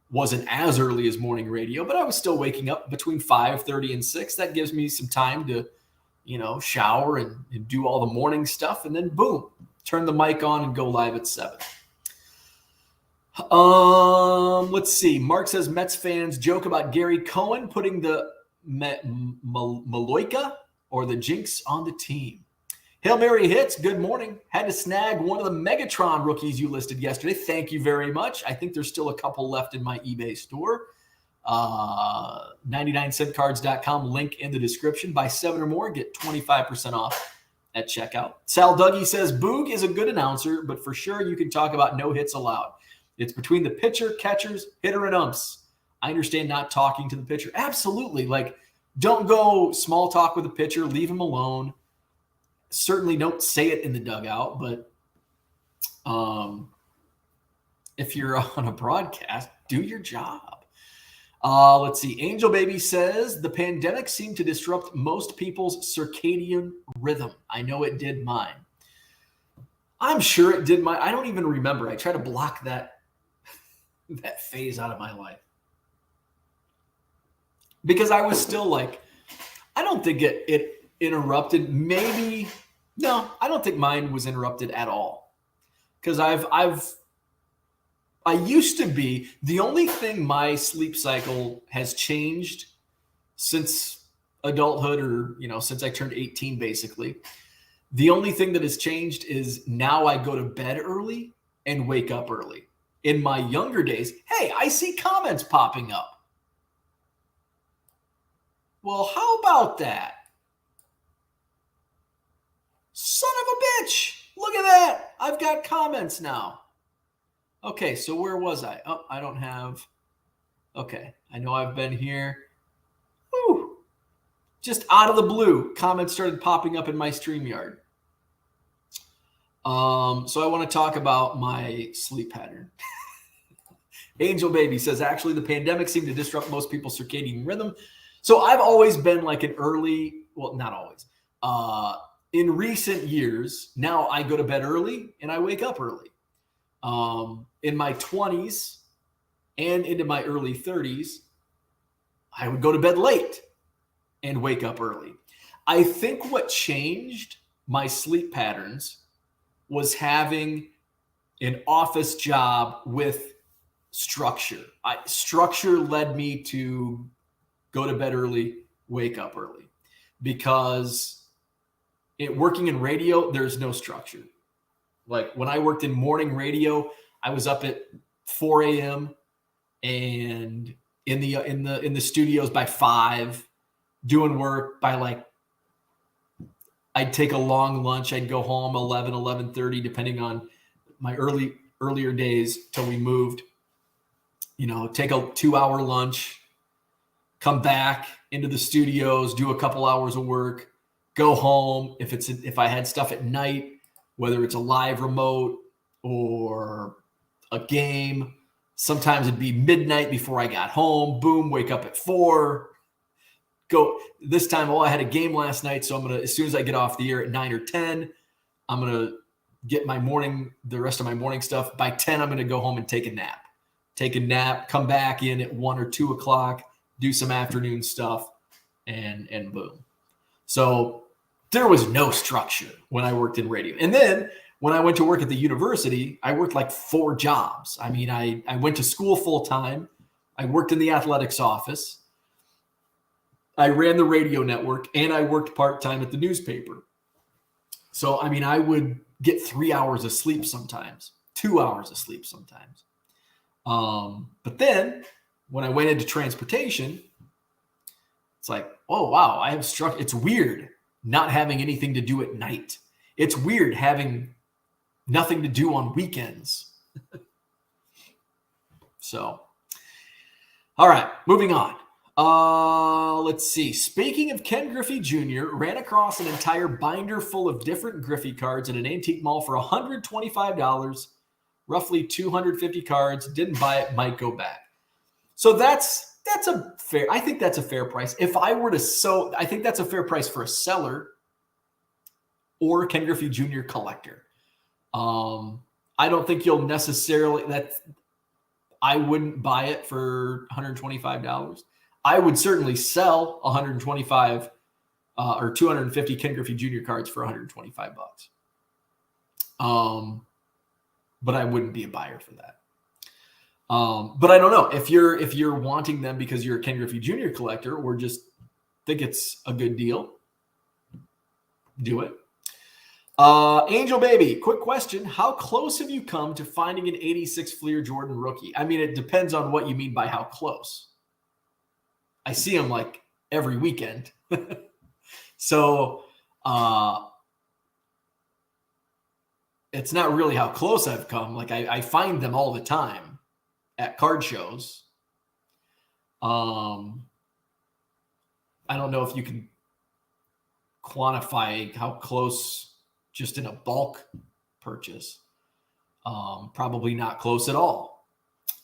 wasn't as early as morning radio, but I was still waking up between 5:30 and 6. That gives me some time to, shower and do all the morning stuff. And then boom, turn the mic on and go live at 7. Let's see. Mark says Mets fans joke about Gary Cohen putting the Maloika or the jinx on the team. Hail Mary hits. Good morning. Had to snag one of the Megatron rookies you listed yesterday. Thank you very much. I think there's still a couple left in my eBay store. 99centcards.com, link in the description. Buy 7 or more, get 25% off at checkout. Sal Dougie says Boog is a good announcer, but for sure you can talk about no hits allowed. It's between the pitcher, catchers, hitter, and umps. I understand not talking to the pitcher. Absolutely. Like, don't go small talk with the pitcher. Leave him alone. Certainly don't say it in the dugout, but if you're on a broadcast, do your job. Let's see. Angel Baby says the pandemic seemed to disrupt most people's circadian rhythm. I know it did mine. I'm sure it did mine. I don't even remember. I try to block that phase out of my life because I was still like, I don't think it interrupted. Maybe no, I don't think mine was interrupted at all because I used to be, the only thing my sleep cycle has changed since adulthood or since I turned 18 basically. The only thing that has changed is now I go to bed early and wake up early. In my younger days, hey, I see comments popping up. Well, how about that? Son of a bitch. Look at that. I've got comments now. Okay, so where was I? Oh, I don't have. Okay, I know I've been here. Woo. Just out of the blue, comments started popping up in my StreamYard. So I want to talk about my sleep pattern. Angel Baby says, actually, the pandemic seemed to disrupt most people's circadian rhythm. So I've always been like an early, well, not always. In recent years, now I go to bed early and I wake up early. In my 20s and into my early 30s, I would go to bed late and wake up early. I think what changed my sleep patterns was having an office job with structure. Structure led me to go to bed early, wake up early, because working in radio, there's no structure. Like when I worked in morning radio, I was up at 4 a.m. and in the studios by 5, doing work by like, I'd take a long lunch. I'd go home 11:30, depending on my earlier days till we moved. take a 2-hour lunch, come back into the studios, do a couple hours of work, go home. If I had stuff at night, whether it's a live remote or a game, sometimes it'd be midnight before I got home. Boom, wake up at 4. Go this time. I had a game last night, so I'm gonna, as soon as I get off the air at 9 or 10, I'm gonna get the rest of my morning stuff. By 10, I'm gonna go home and take a nap. Come back in at 1 or 2 o'clock, do some afternoon stuff, and boom. So there was no structure when I worked in radio. And then when I went to work at the university, I worked like 4 jobs. I mean, I went to school full time. I worked in the athletics office. I ran the radio network, and I worked part-time at the newspaper. So, I mean, I would get 3 hours of sleep sometimes, 2 hours of sleep sometimes. But then when I went into transportation, it's like, oh, wow, I have struck. It's weird not having anything to do at night. It's weird having nothing to do on weekends. So, all right, moving on. Let's see. Speaking of Ken Griffey Jr., ran across an entire binder full of different Griffey cards at an antique mall for $125, roughly 250 cards. Didn't buy it, might go back. So that's a fair. I think that's a fair price. If I were to I think that's a fair price for a seller or a Ken Griffey Jr. collector. I don't think you'll necessarily I wouldn't buy it for $125. I would certainly sell 125 or 250 Ken Griffey Jr. cards for $125. But I wouldn't be a buyer for that. But I don't know if you're wanting them because you're a Ken Griffey Jr. collector or just think it's a good deal. Do it. Angel Baby, quick question. How close have you come to finding an 86 Fleer Jordan rookie? I mean, it depends on what you mean by how close. I see them like every weekend. So it's not really how close I've come. Like I find them all the time at card shows. I don't know if you can quantify how close just in a bulk purchase. Probably not close at all.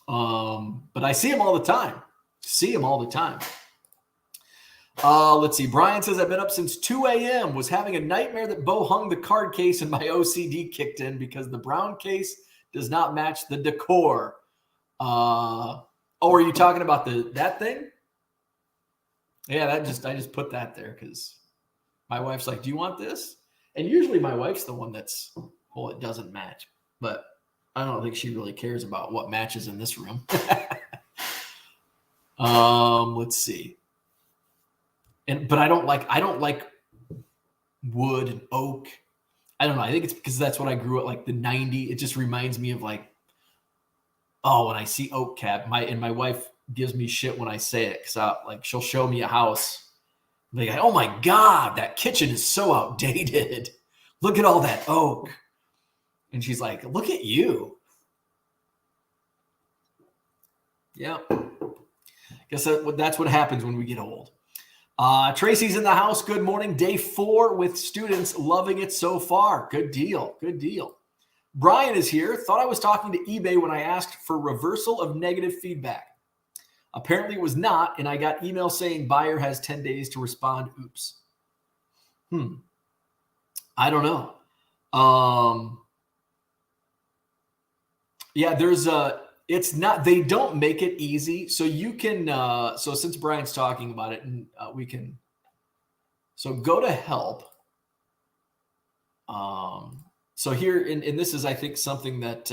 But I see them all the time. Let's see. Brian says, I've been up since 2 a.m. Was having a nightmare that Bo hung the card case and my OCD kicked in because the brown case does not match the decor. Are you talking about that thing? Yeah, I just put that there because my wife's like, do you want this? And usually my wife's the one that's, well, it doesn't match. But I don't think she really cares about what matches in this room. Let's see. But I don't like wood and oak. I don't know. I think it's because that's what I grew up like the 90s. It just reminds me of like, oh, when I see oak cab, my wife gives me shit when I say it because she'll show me a house. Like, oh my God, that kitchen is so outdated. Look at all that oak. And she's like, look at you. Yeah. Guess that's what happens when we get old. Tracy's in the house. Good morning. Day 4 with students. Loving it so far. Good deal. Brian is here. Thought I was talking to eBay when I asked for reversal of negative feedback. Apparently it was not, and I got email saying buyer has 10 days to respond. Oops. I don't know. Yeah, it's not, they don't make it easy. So you can, so since Brian's talking about it, and so go to help. So here, and this is, I think, something that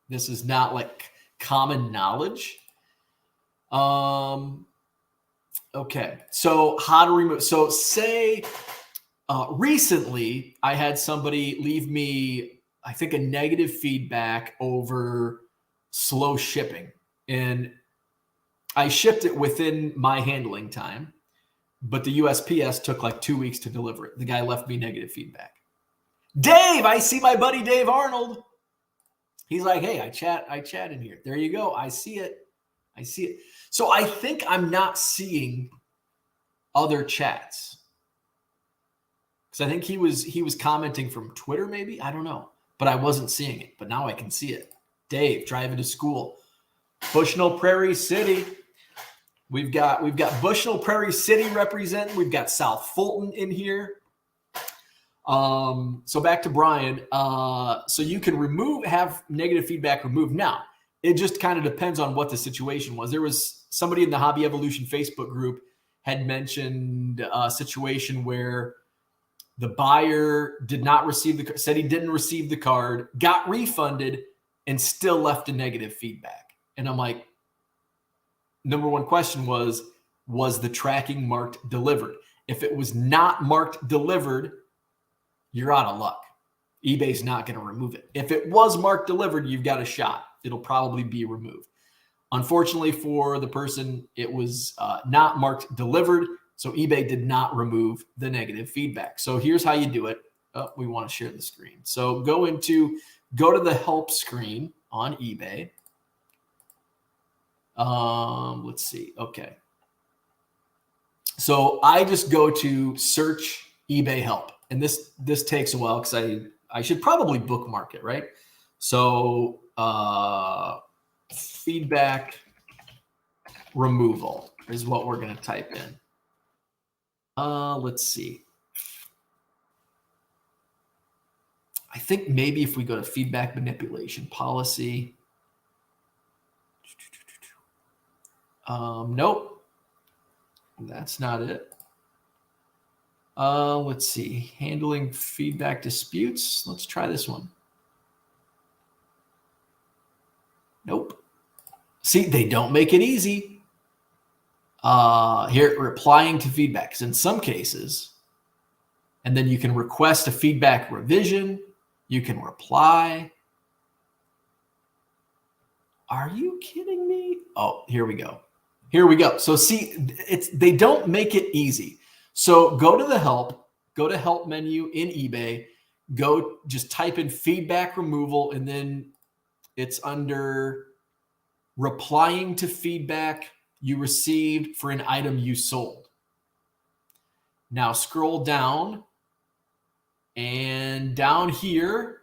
this is not like common knowledge. Okay, so how to remove, so say recently I had somebody leave me, I think, a negative feedback over slow shipping, and I shipped it within my handling time, but the USPS took like 2 weeks to deliver it. The guy left me negative feedback. Dave, I see my buddy Dave Arnold. He's like, hey, I chat in here. There you go. I see it. So I think I'm not seeing other chats. Because I think he was commenting from Twitter, maybe. I don't know. But I wasn't seeing it. But now I can see it. Dave, driving to school. Bushnell Prairie City. We've got Bushnell Prairie City representing. We've got South Fulton in here. So back to Brian. So you can have negative feedback removed. Now, it just kind of depends on what the situation was. There was somebody in the Hobby Evolution Facebook group had mentioned a situation where the buyer said he didn't receive the card, got refunded, and still left a negative feedback. And I'm like, number one question was the tracking marked delivered? If it was not marked delivered, you're out of luck. eBay's not going to remove it. If it was marked delivered, you've got a shot. It'll probably be removed. Unfortunately for the person, it was not marked delivered, so eBay did not remove the negative feedback. So here's how you do it. Oh, we want to share the screen. So go to the help screen on eBay. Let's see. Okay. So I just go to search eBay help. And this takes a while because I should probably bookmark it, right? So feedback removal is what we're going to type in. Let's see. I think maybe if we go to feedback manipulation policy. Nope. That's not it. Let's see. Handling feedback disputes. Let's try this one. Nope. See, they don't make it easy. Here, replying to feedback. 'Cause in some cases, and then you can request a feedback revision. You can reply. Are you kidding me? Oh, here we go. So see, they don't make it easy. So go to the help menu in eBay, just type in feedback removal, and then it's under replying to feedback you received for an item you sold. Now scroll down, and down here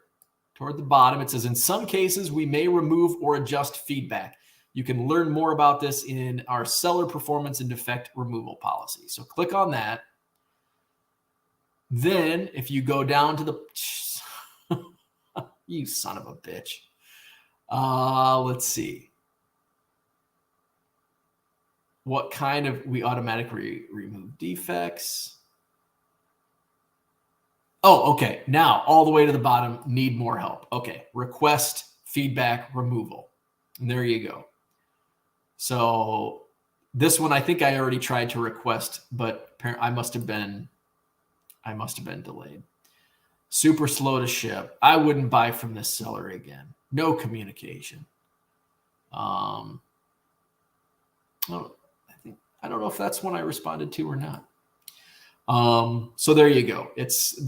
toward the bottom, it says, in some cases, we may remove or adjust feedback. You can learn more about this in our seller performance and defect removal policy. So click on that. Then if you go down to the, you son of a bitch. Let's see. What kind of, we automatically remove defects. Oh, okay. Now all the way to the bottom, need more help. Okay. Request feedback removal. And there you go. So this one, I think I already tried to request, but I must have been delayed. Super slow to ship. I wouldn't buy from this seller again. No communication. I don't know if that's one I responded to or not. So there you go. It's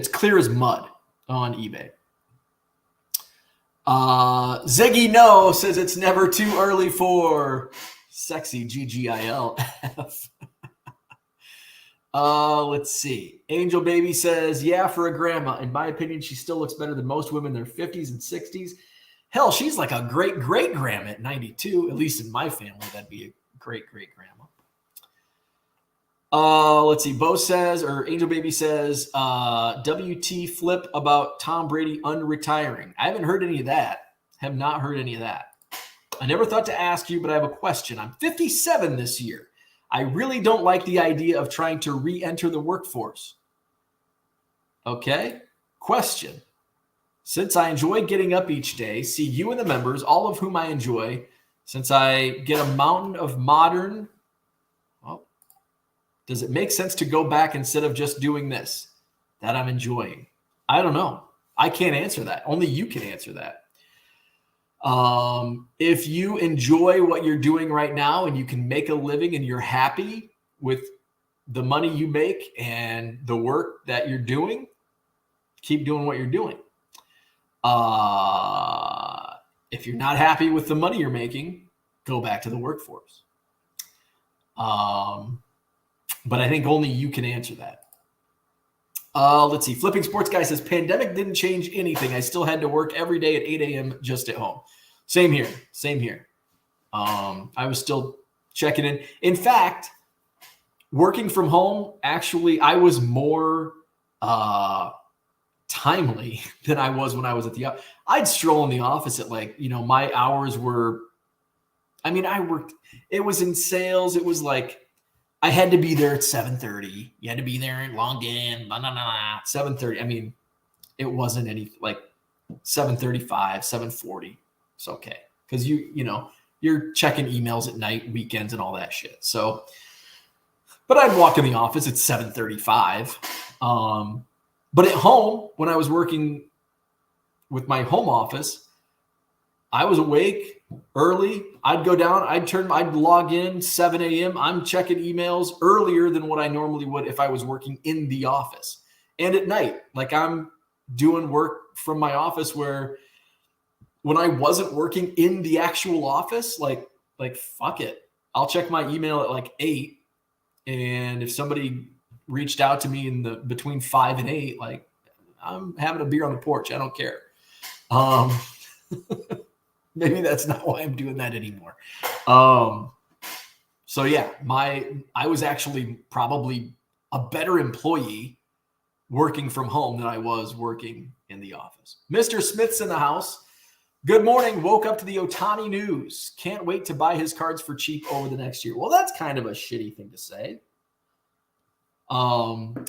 clear as mud on eBay. Ziggy No says it's never too early for sexy GGILF. Let's see. Angel Baby says, yeah, for a grandma. In my opinion, she still looks better than most women in their 50s and 60s. Hell, she's like a great-great-grandma at 92. At least in my family, that'd be a great-great-grandma. Let's see. Bo says, or Angel Baby says, WT flip about Tom Brady unretiring. I haven't heard any of that. Have not heard any of that. I never thought to ask you, but I have a question. I'm 57 this year. I really don't like the idea of trying to re-enter the workforce. Okay. Question. Since I enjoy getting up each day, see you and the members, all of whom I enjoy, since I get a mountain of modern, well, does it make sense to go back instead of just doing this that I'm enjoying? I don't know. I can't answer that. Only you can answer that. If you enjoy what you're doing right now and you can make a living and you're happy with the money you make and the work that you're doing, keep doing what you're doing. If you're not happy with the money you're making, go back to the workforce. But I think only you can answer that. Let's see. Flipping Sports Guy says, pandemic didn't change anything. I still had to work every day at 8 a.m. just at home. Same here. I was still checking in. In fact, working from home, actually, I was more timely than I was when I was at the office. I'd stroll in the office at my hours were, I worked, it was in sales. It was like, I had to be there at 7:30. You had to be there and logged in, 7:30. It wasn't any like 7:35, 7:40. It's okay. Because you're checking emails at night, weekends, and all that shit. So, but I'd walk in the office at 7:35. But at home, when I was working with my home office, I was awake early. I'd go down, I'd log in 7 a.m. I'm checking emails earlier than what I normally would if I was working in the office. And at night, like I'm doing work from my office where when I wasn't working in the actual office, like fuck it. I'll check my email at like 8. And if somebody reached out to me between 5 and 8, like I'm having a beer on the porch. I don't care. Maybe that's not why I'm doing that anymore. So yeah, I was actually probably a better employee working from home than I was working in the office. Mr. Smith's in the house. Good morning. Woke up to the Ohtani news. Can't wait to buy his cards for cheap over the next year. Well, that's kind of a shitty thing to say.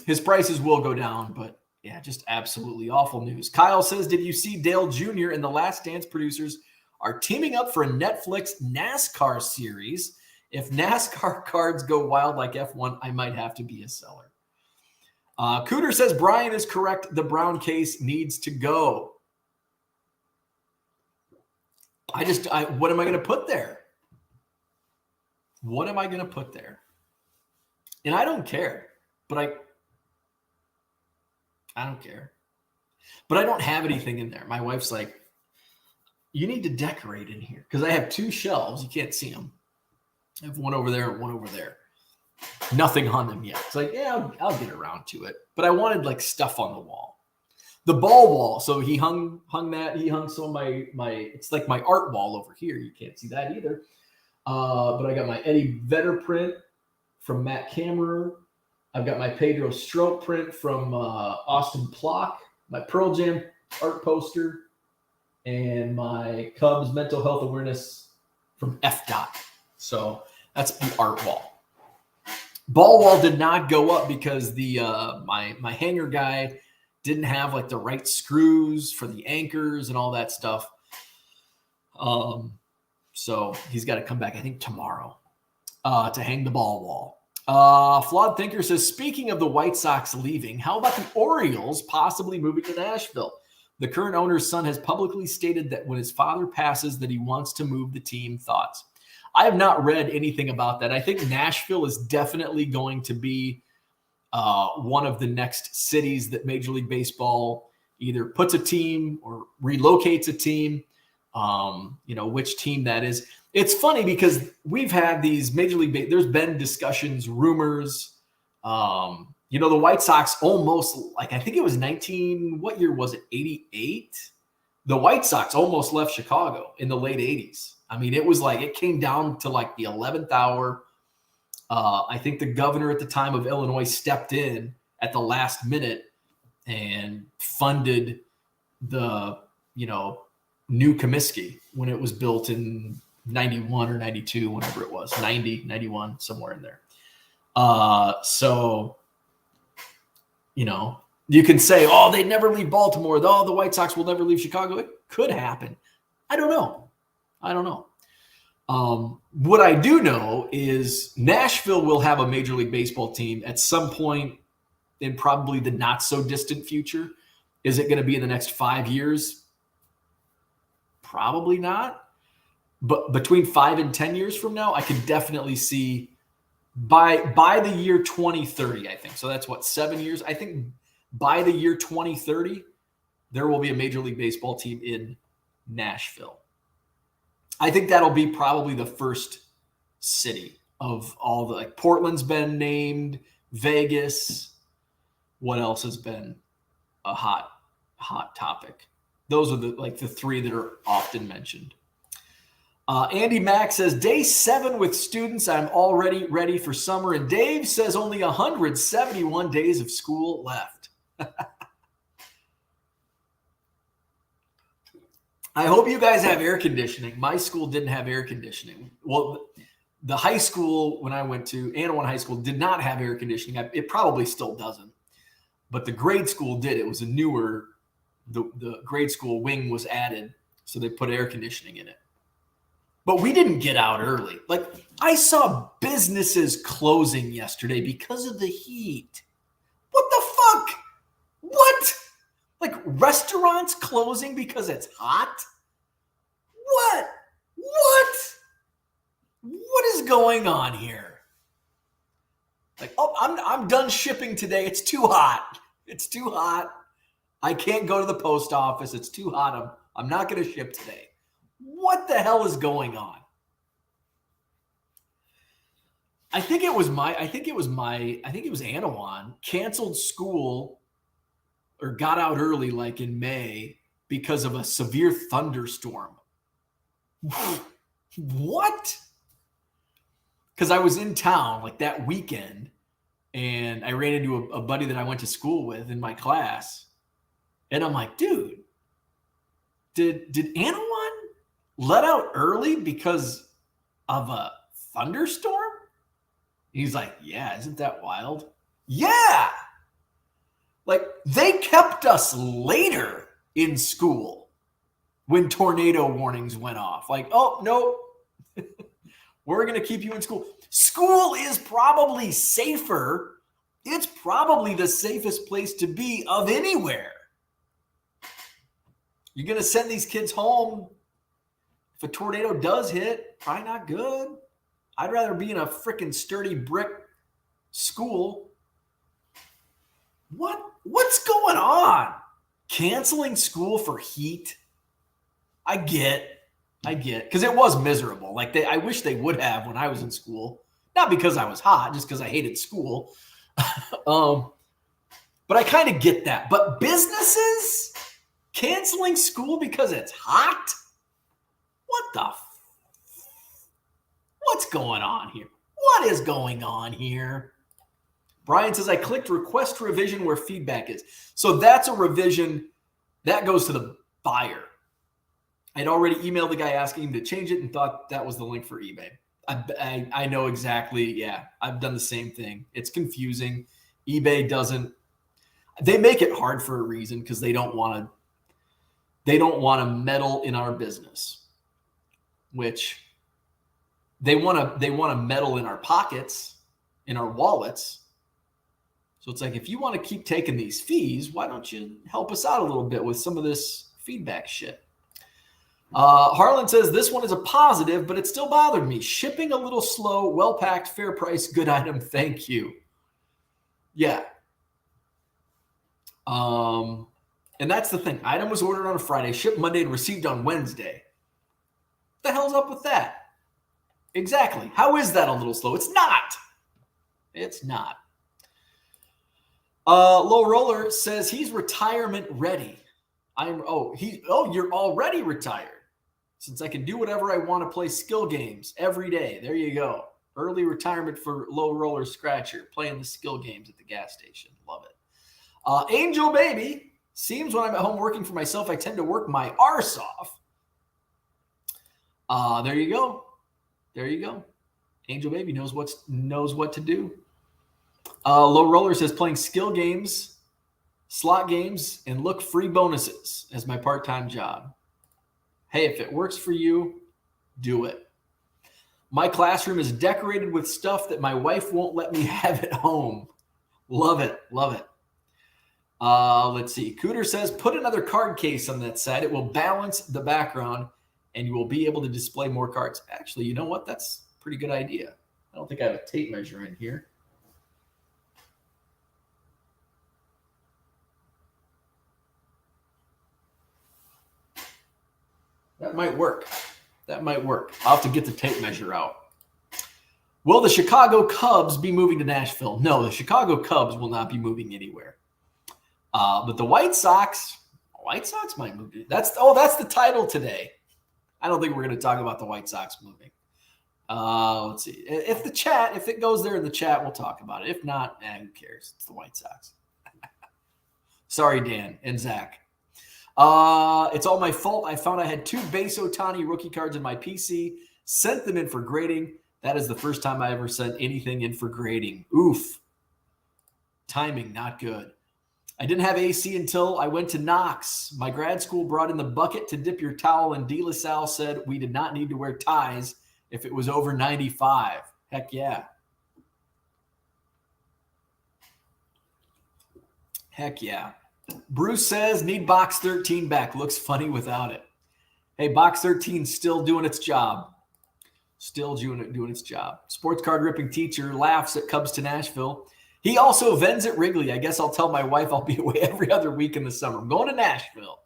His prices will go down, but yeah, just absolutely awful news. Kyle says, did you see Dale Jr. and the Last Dance producers are teaming up for a Netflix NASCAR series? If NASCAR cards go wild like F1, I might have to be a seller. Cooter says Brian is correct. The Brown case needs to go. What am I going to put there? What am I going to put there? And I don't care, but I don't care. But I don't have anything in there. My wife's like, you need to decorate in here because I have 2 shelves. You can't see them. I have one over there and one over there. Nothing on them yet. It's like, yeah, I'll get around to it. But I wanted like stuff on the wall. The ball wall. So he hung that. He hung some of my it's like my art wall over here. You can't see that either. But I got my Eddie Vedder print from Matt Kammerer. I've got my Pedro Strop print from Austin Plock, my Pearl Jam art poster, and my Cubs mental health awareness from FDOT. So that's the art wall. Ball wall did not go up because the my hanger guy didn't have like the right screws for the anchors and all that stuff. So he's got to come back, I think, tomorrow to hang the ball wall. Flawed Thinker says, speaking of the White Sox leaving, how about the Orioles possibly moving to Nashville? The current owner's son has publicly stated that when his father passes that he wants to move the team. Thoughts? I have not read anything about that. I think Nashville is definitely going to be one of the next cities that Major League Baseball either puts a team or relocates a team. Which team that is. It's funny because we've had these Major League, there's been discussions, rumors. The White Sox almost, like, I think it was what year was it? 88? The White Sox almost left Chicago in the late 80s. I mean, it was like, it came down to like the 11th hour. I think the governor at the time of Illinois stepped in at the last minute and funded the, new Comiskey when it was built in 91 or 92, whatever it was, 90, 91, somewhere in there. You can say, oh, they'd never leave Baltimore. Oh, the White Sox will never leave Chicago. It could happen. I don't know. What I do know is Nashville will have a Major League Baseball team at some point in probably the not so distant future. Is it going to be in the next 5 years? Probably not. But between 5 and 10 years from now, I can definitely see by the year 2030, I think. So that's 7 years. I think by the year 2030, there will be a Major League Baseball team in Nashville. I think that'll be probably the first city of all the, like, Portland's been named, Vegas. What else has been a hot topic? Those are the three that are often mentioned. Andy Mack says, day 7 with students. I'm already ready for summer. And Dave says only 171 days of school left. I hope you guys have air conditioning. My school didn't have air conditioning. Well, the high school when I went to, Anawan High School, did not have air conditioning. It probably still doesn't. But the grade school did. It was a newer, the grade school wing was added, so they put air conditioning in it. But we didn't get out early. Like, I saw businesses closing yesterday because of the heat. What the fuck? What? Like, restaurants closing because it's hot? What? What is going on here? Like, oh, I'm done shipping today. It's too hot. It's too hot. I can't go to the post office. It's too hot. I'm not going to ship today. What the hell is going on? I think it was Anawan canceled school or got out early, like in May, because of a severe thunderstorm. What? Because I was in town like that weekend, and I ran into a buddy that I went to school with in my class, and I'm like, dude, did Anawan let out early because of a thunderstorm? He's like, yeah, isn't that wild? Yeah. Like, they kept us later in school when tornado warnings went off. Like, oh, no, we're going to keep you in school. School is probably safer. It's probably the safest place to be of anywhere. You're going to send these kids home. If a tornado does hit, probably not good. I'd rather be in a freaking sturdy brick school. What's going on? Canceling school for heat? I get. Because it was miserable. Like, I wish they would have when I was in school. Not because I was hot, just because I hated school. But I kind of get that. But businesses canceling school because it's hot? What's going on here? What is going on here? Brian says, I clicked request revision where feedback is. So that's a revision that goes to the buyer. I'd already emailed the guy asking him to change it and thought that was the link for eBay. I know exactly. Yeah, I've done the same thing. It's confusing. eBay doesn't. They make it hard for a reason because they don't want to meddle in our business, which they want to meddle in our pockets, in our wallets. So it's like, if you want to keep taking these fees, why don't you help us out a little bit with some of this feedback shit? Harlan says, this one is a positive, but it still bothered me. Shipping a little slow, well-packed, fair price, good item. Thank you. Yeah. And that's the thing. Item was ordered on a Friday, shipped Monday, and received on Wednesday. What the hell's up with that? Exactly. How is that a little slow? It's not. It's not. Low Roller says he's retirement ready. You're already retired. Since I can do whatever I want to play skill games every day. There you go. Early retirement for Low Roller Scratcher, playing the skill games at the gas station. Love it. Angel Baby, seems when I'm at home working for myself, I tend to work my arse off. There you go. There you go. Angel Baby knows what to do. Low Roller says playing skill games, slot games, and look free bonuses as my part-time job. Hey, if it works for you, do it. My classroom is decorated with stuff that my wife won't let me have at home. Love it. Love it. Let's see. Cooter says, put another card case on that side. It will balance the background, and you will be able to display more cards. Actually, you know what? That's a pretty good idea. I don't think I have a tape measure in here. That might work. That might work. I'll have to get the tape measure out. Will the Chicago Cubs be moving to Nashville? No, the Chicago Cubs will not be moving anywhere. But the White Sox might move. That's the title today. I don't think we're going to talk about the White Sox moving. Let's see. If it goes there in the chat, we'll talk about it. If not, who cares? It's the White Sox. Sorry, Dan and Zach. It's all my fault. I found I had 2 base Ohtani rookie cards in my PC. Sent them in for grading. That is the first time I ever sent anything in for grading. Oof. Timing, not good. I didn't have AC until I went to Knox. My grad school brought in the bucket to dip your towel, and De La Salle said we did not need to wear ties if it was over 95. Heck yeah. Heck yeah. Bruce says, need box 13 back. Looks funny without it. Hey, box 13 still doing its job. Still doing its job. Sports card ripping teacher laughs at Cubs to Nashville. He also vends at Wrigley. I guess I'll tell my wife I'll be away every other week in the summer. I'm going to Nashville.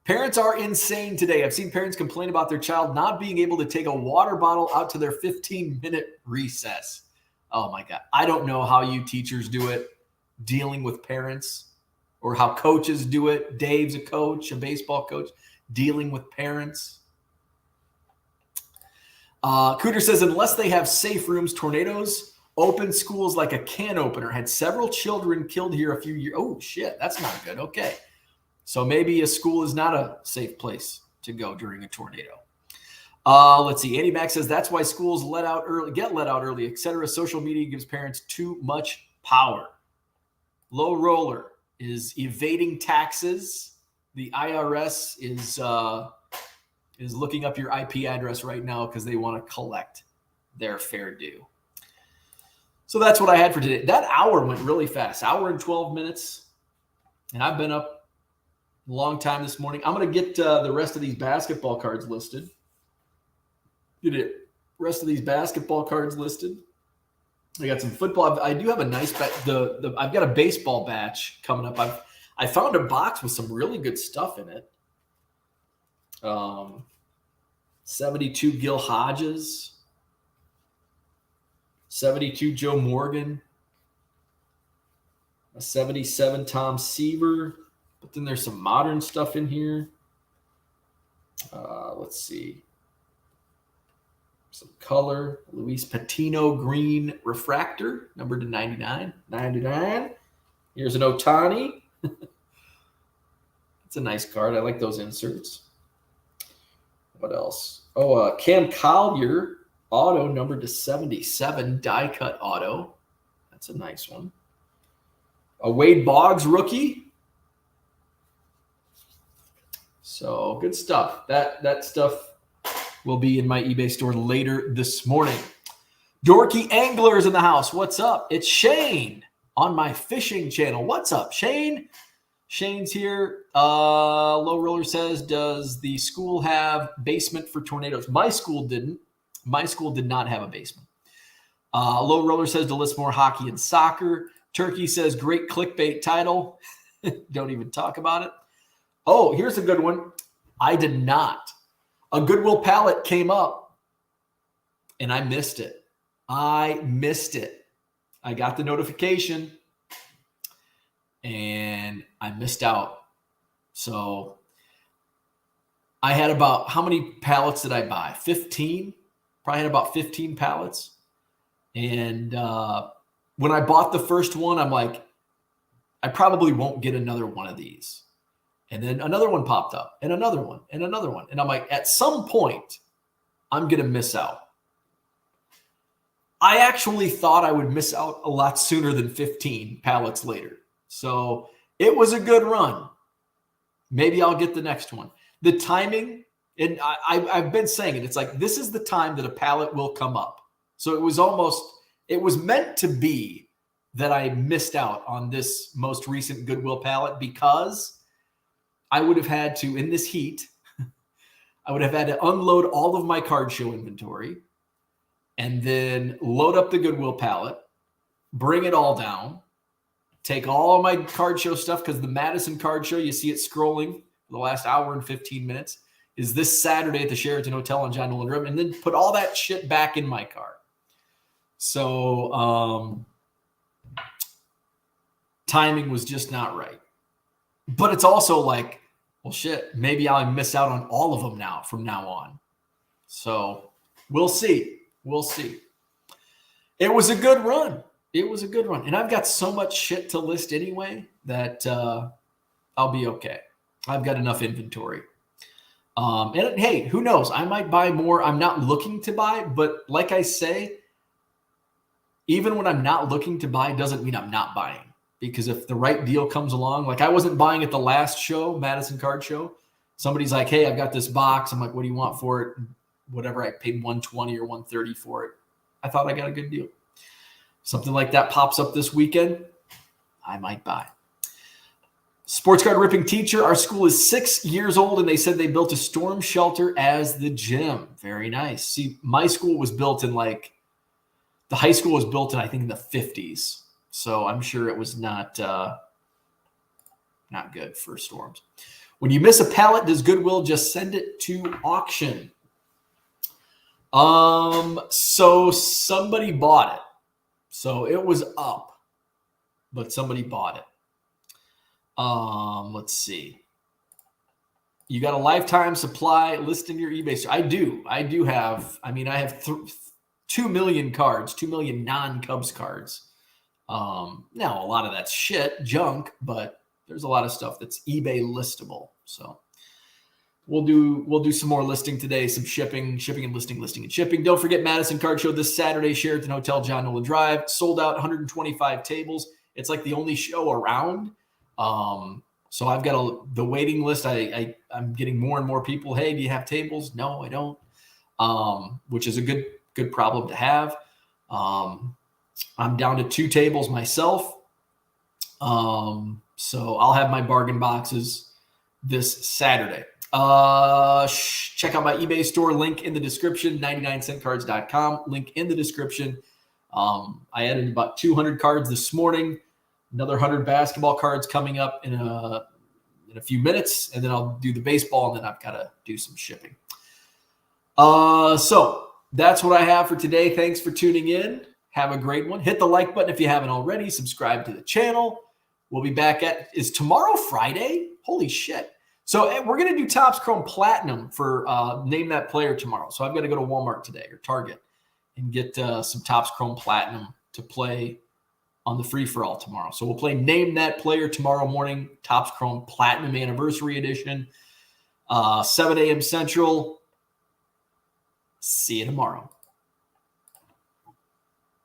Parents are insane today. I've seen parents complain about their child not being able to take a water bottle out to their 15-minute recess. Oh, my God. I don't know how you teachers do it, dealing with parents, or how coaches do it. Dave's a coach, a baseball coach, dealing with parents. Cooter says, unless they have safe rooms, tornadoes open schools like a can opener. Had several children killed here a few years. Oh, shit. That's not good. Okay. So maybe a school is not a safe place to go during a tornado. Let's see. Andy Mack says that's why schools get let out early, etc. Social media gives parents too much power. Low roller is evading taxes. The IRS is looking up your IP address right now because they want to collect their fair due. So that's what I had for today. That hour went really fast. Hour and 12 minutes. And I've been up a long time this morning. I'm going to get the rest of these basketball cards listed. Get it. Rest of these basketball cards listed. I got some football. I do have a nice I've got a baseball batch coming up. I found a box with some really good stuff in it. 72 Gil Hodges. 72 Joe Morgan, a 77 Tom Seaver, but then there's some modern stuff in here. Let's see. Some color. Luis Patino green refractor, numbered to 99. 99. Here's an Ohtani. It's a nice card. I like those inserts. What else? Oh, Cam Collier. Auto numbered to 77, die cut auto. That's a nice one. A Wade Boggs rookie. So good stuff. That stuff will be in my eBay store later this morning. Dorky Anglers in the house. What's up? It's Shane on my fishing channel. What's up, Shane? Shane's here. Low Roller says, does the school have basement for tornadoes? My school didn't. My school did not have a basement. Low Roller says to list more hockey and soccer. Turkey says great clickbait title. Don't even talk about it. Oh, here's a good one. I did not. A Goodwill pallet came up and I missed it. I got the notification and I missed out. So I had about, how many pallets did I buy? 15? Probably had about 15 pallets. And when I bought the first one, I'm like, I probably won't get another one of these. And then another one popped up, and another one, and another one. And I'm like, at some point, I'm going to miss out. I actually thought I would miss out a lot sooner than 15 pallets later. So it was a good run. Maybe I'll get the next one. The timing, and I've been saying it, it's like this is the time that a pallet will come up. So it was meant to be that I missed out on this most recent Goodwill pallet because I would have had to, in this heat, I would have had to unload all of my card show inventory and then load up the Goodwill pallet, bring it all down, take all of my card show stuff because the Madison card show, you see it scrolling for the last hour and 15 minutes. is this Saturday at the Sheraton Hotel on John Nolan Road, and then put all that shit back in my car. So timing was just not right. But it's also like, well, shit, maybe I'll miss out on all of them now from now on. So we'll see. We'll see. It was a good run. It was a good run. And I've got so much shit to list anyway that I'll be okay. I've got enough inventory. And hey, who knows? I might buy more. I'm not looking to buy, but like I say, even when I'm not looking to buy, doesn't mean I'm not buying. Because if the right deal comes along, like I wasn't buying at the last show, Madison Card Show. Somebody's like, hey, I've got this box. I'm like, what do you want for it? Whatever, I paid $120 or $130 for it. I thought I got a good deal. Something like that pops up this weekend, I might buy. Sports card ripping teacher. Our school is 6 years old, and they said they built a storm shelter as the gym. Very nice. See, my school was built in the high school was built in, I think, in the 50s. So I'm sure it was not good for storms. When you miss a pallet, does Goodwill just send it to auction? So somebody bought it. So it was up, but somebody bought it. Let's see. You got a lifetime supply list in your eBay store. I do have, I have 2 million cards, 2 million non-Cubs cards. Now a lot of that's shit, junk, but there's a lot of stuff that's eBay listable. So we'll do some more listing today, some shipping and listing and shipping. Don't forget Madison Card Show this Saturday, Sheraton Hotel, John Nolan Drive. Sold out, 125 tables. It's like the only show around. So I've got the waiting list. I'm getting more and more people. Hey, do you have tables? No, I don't. Which is a good problem to have. I'm down to 2 tables myself. So I'll have my bargain boxes this Saturday. Check out my eBay store, link in the description, 99centcards.com, link in the description. I added about 200 cards this morning, another 100 basketball cards coming up in a few minutes, and then I'll do the baseball, and then I've got to do some shipping. So that's what I have for today. Thanks for tuning in. Have a great one. Hit the like button if you haven't already. Subscribe to the channel. We'll be back is tomorrow Friday? Holy shit. So we're going to do Topps Chrome Platinum for Name That Player tomorrow. So I've got to go to Walmart today or Target and get some Topps Chrome Platinum to play on the free-for-all tomorrow. So we'll play Name That Player tomorrow morning, Topps Chrome Platinum Anniversary Edition, 7 a.m. Central. See you tomorrow.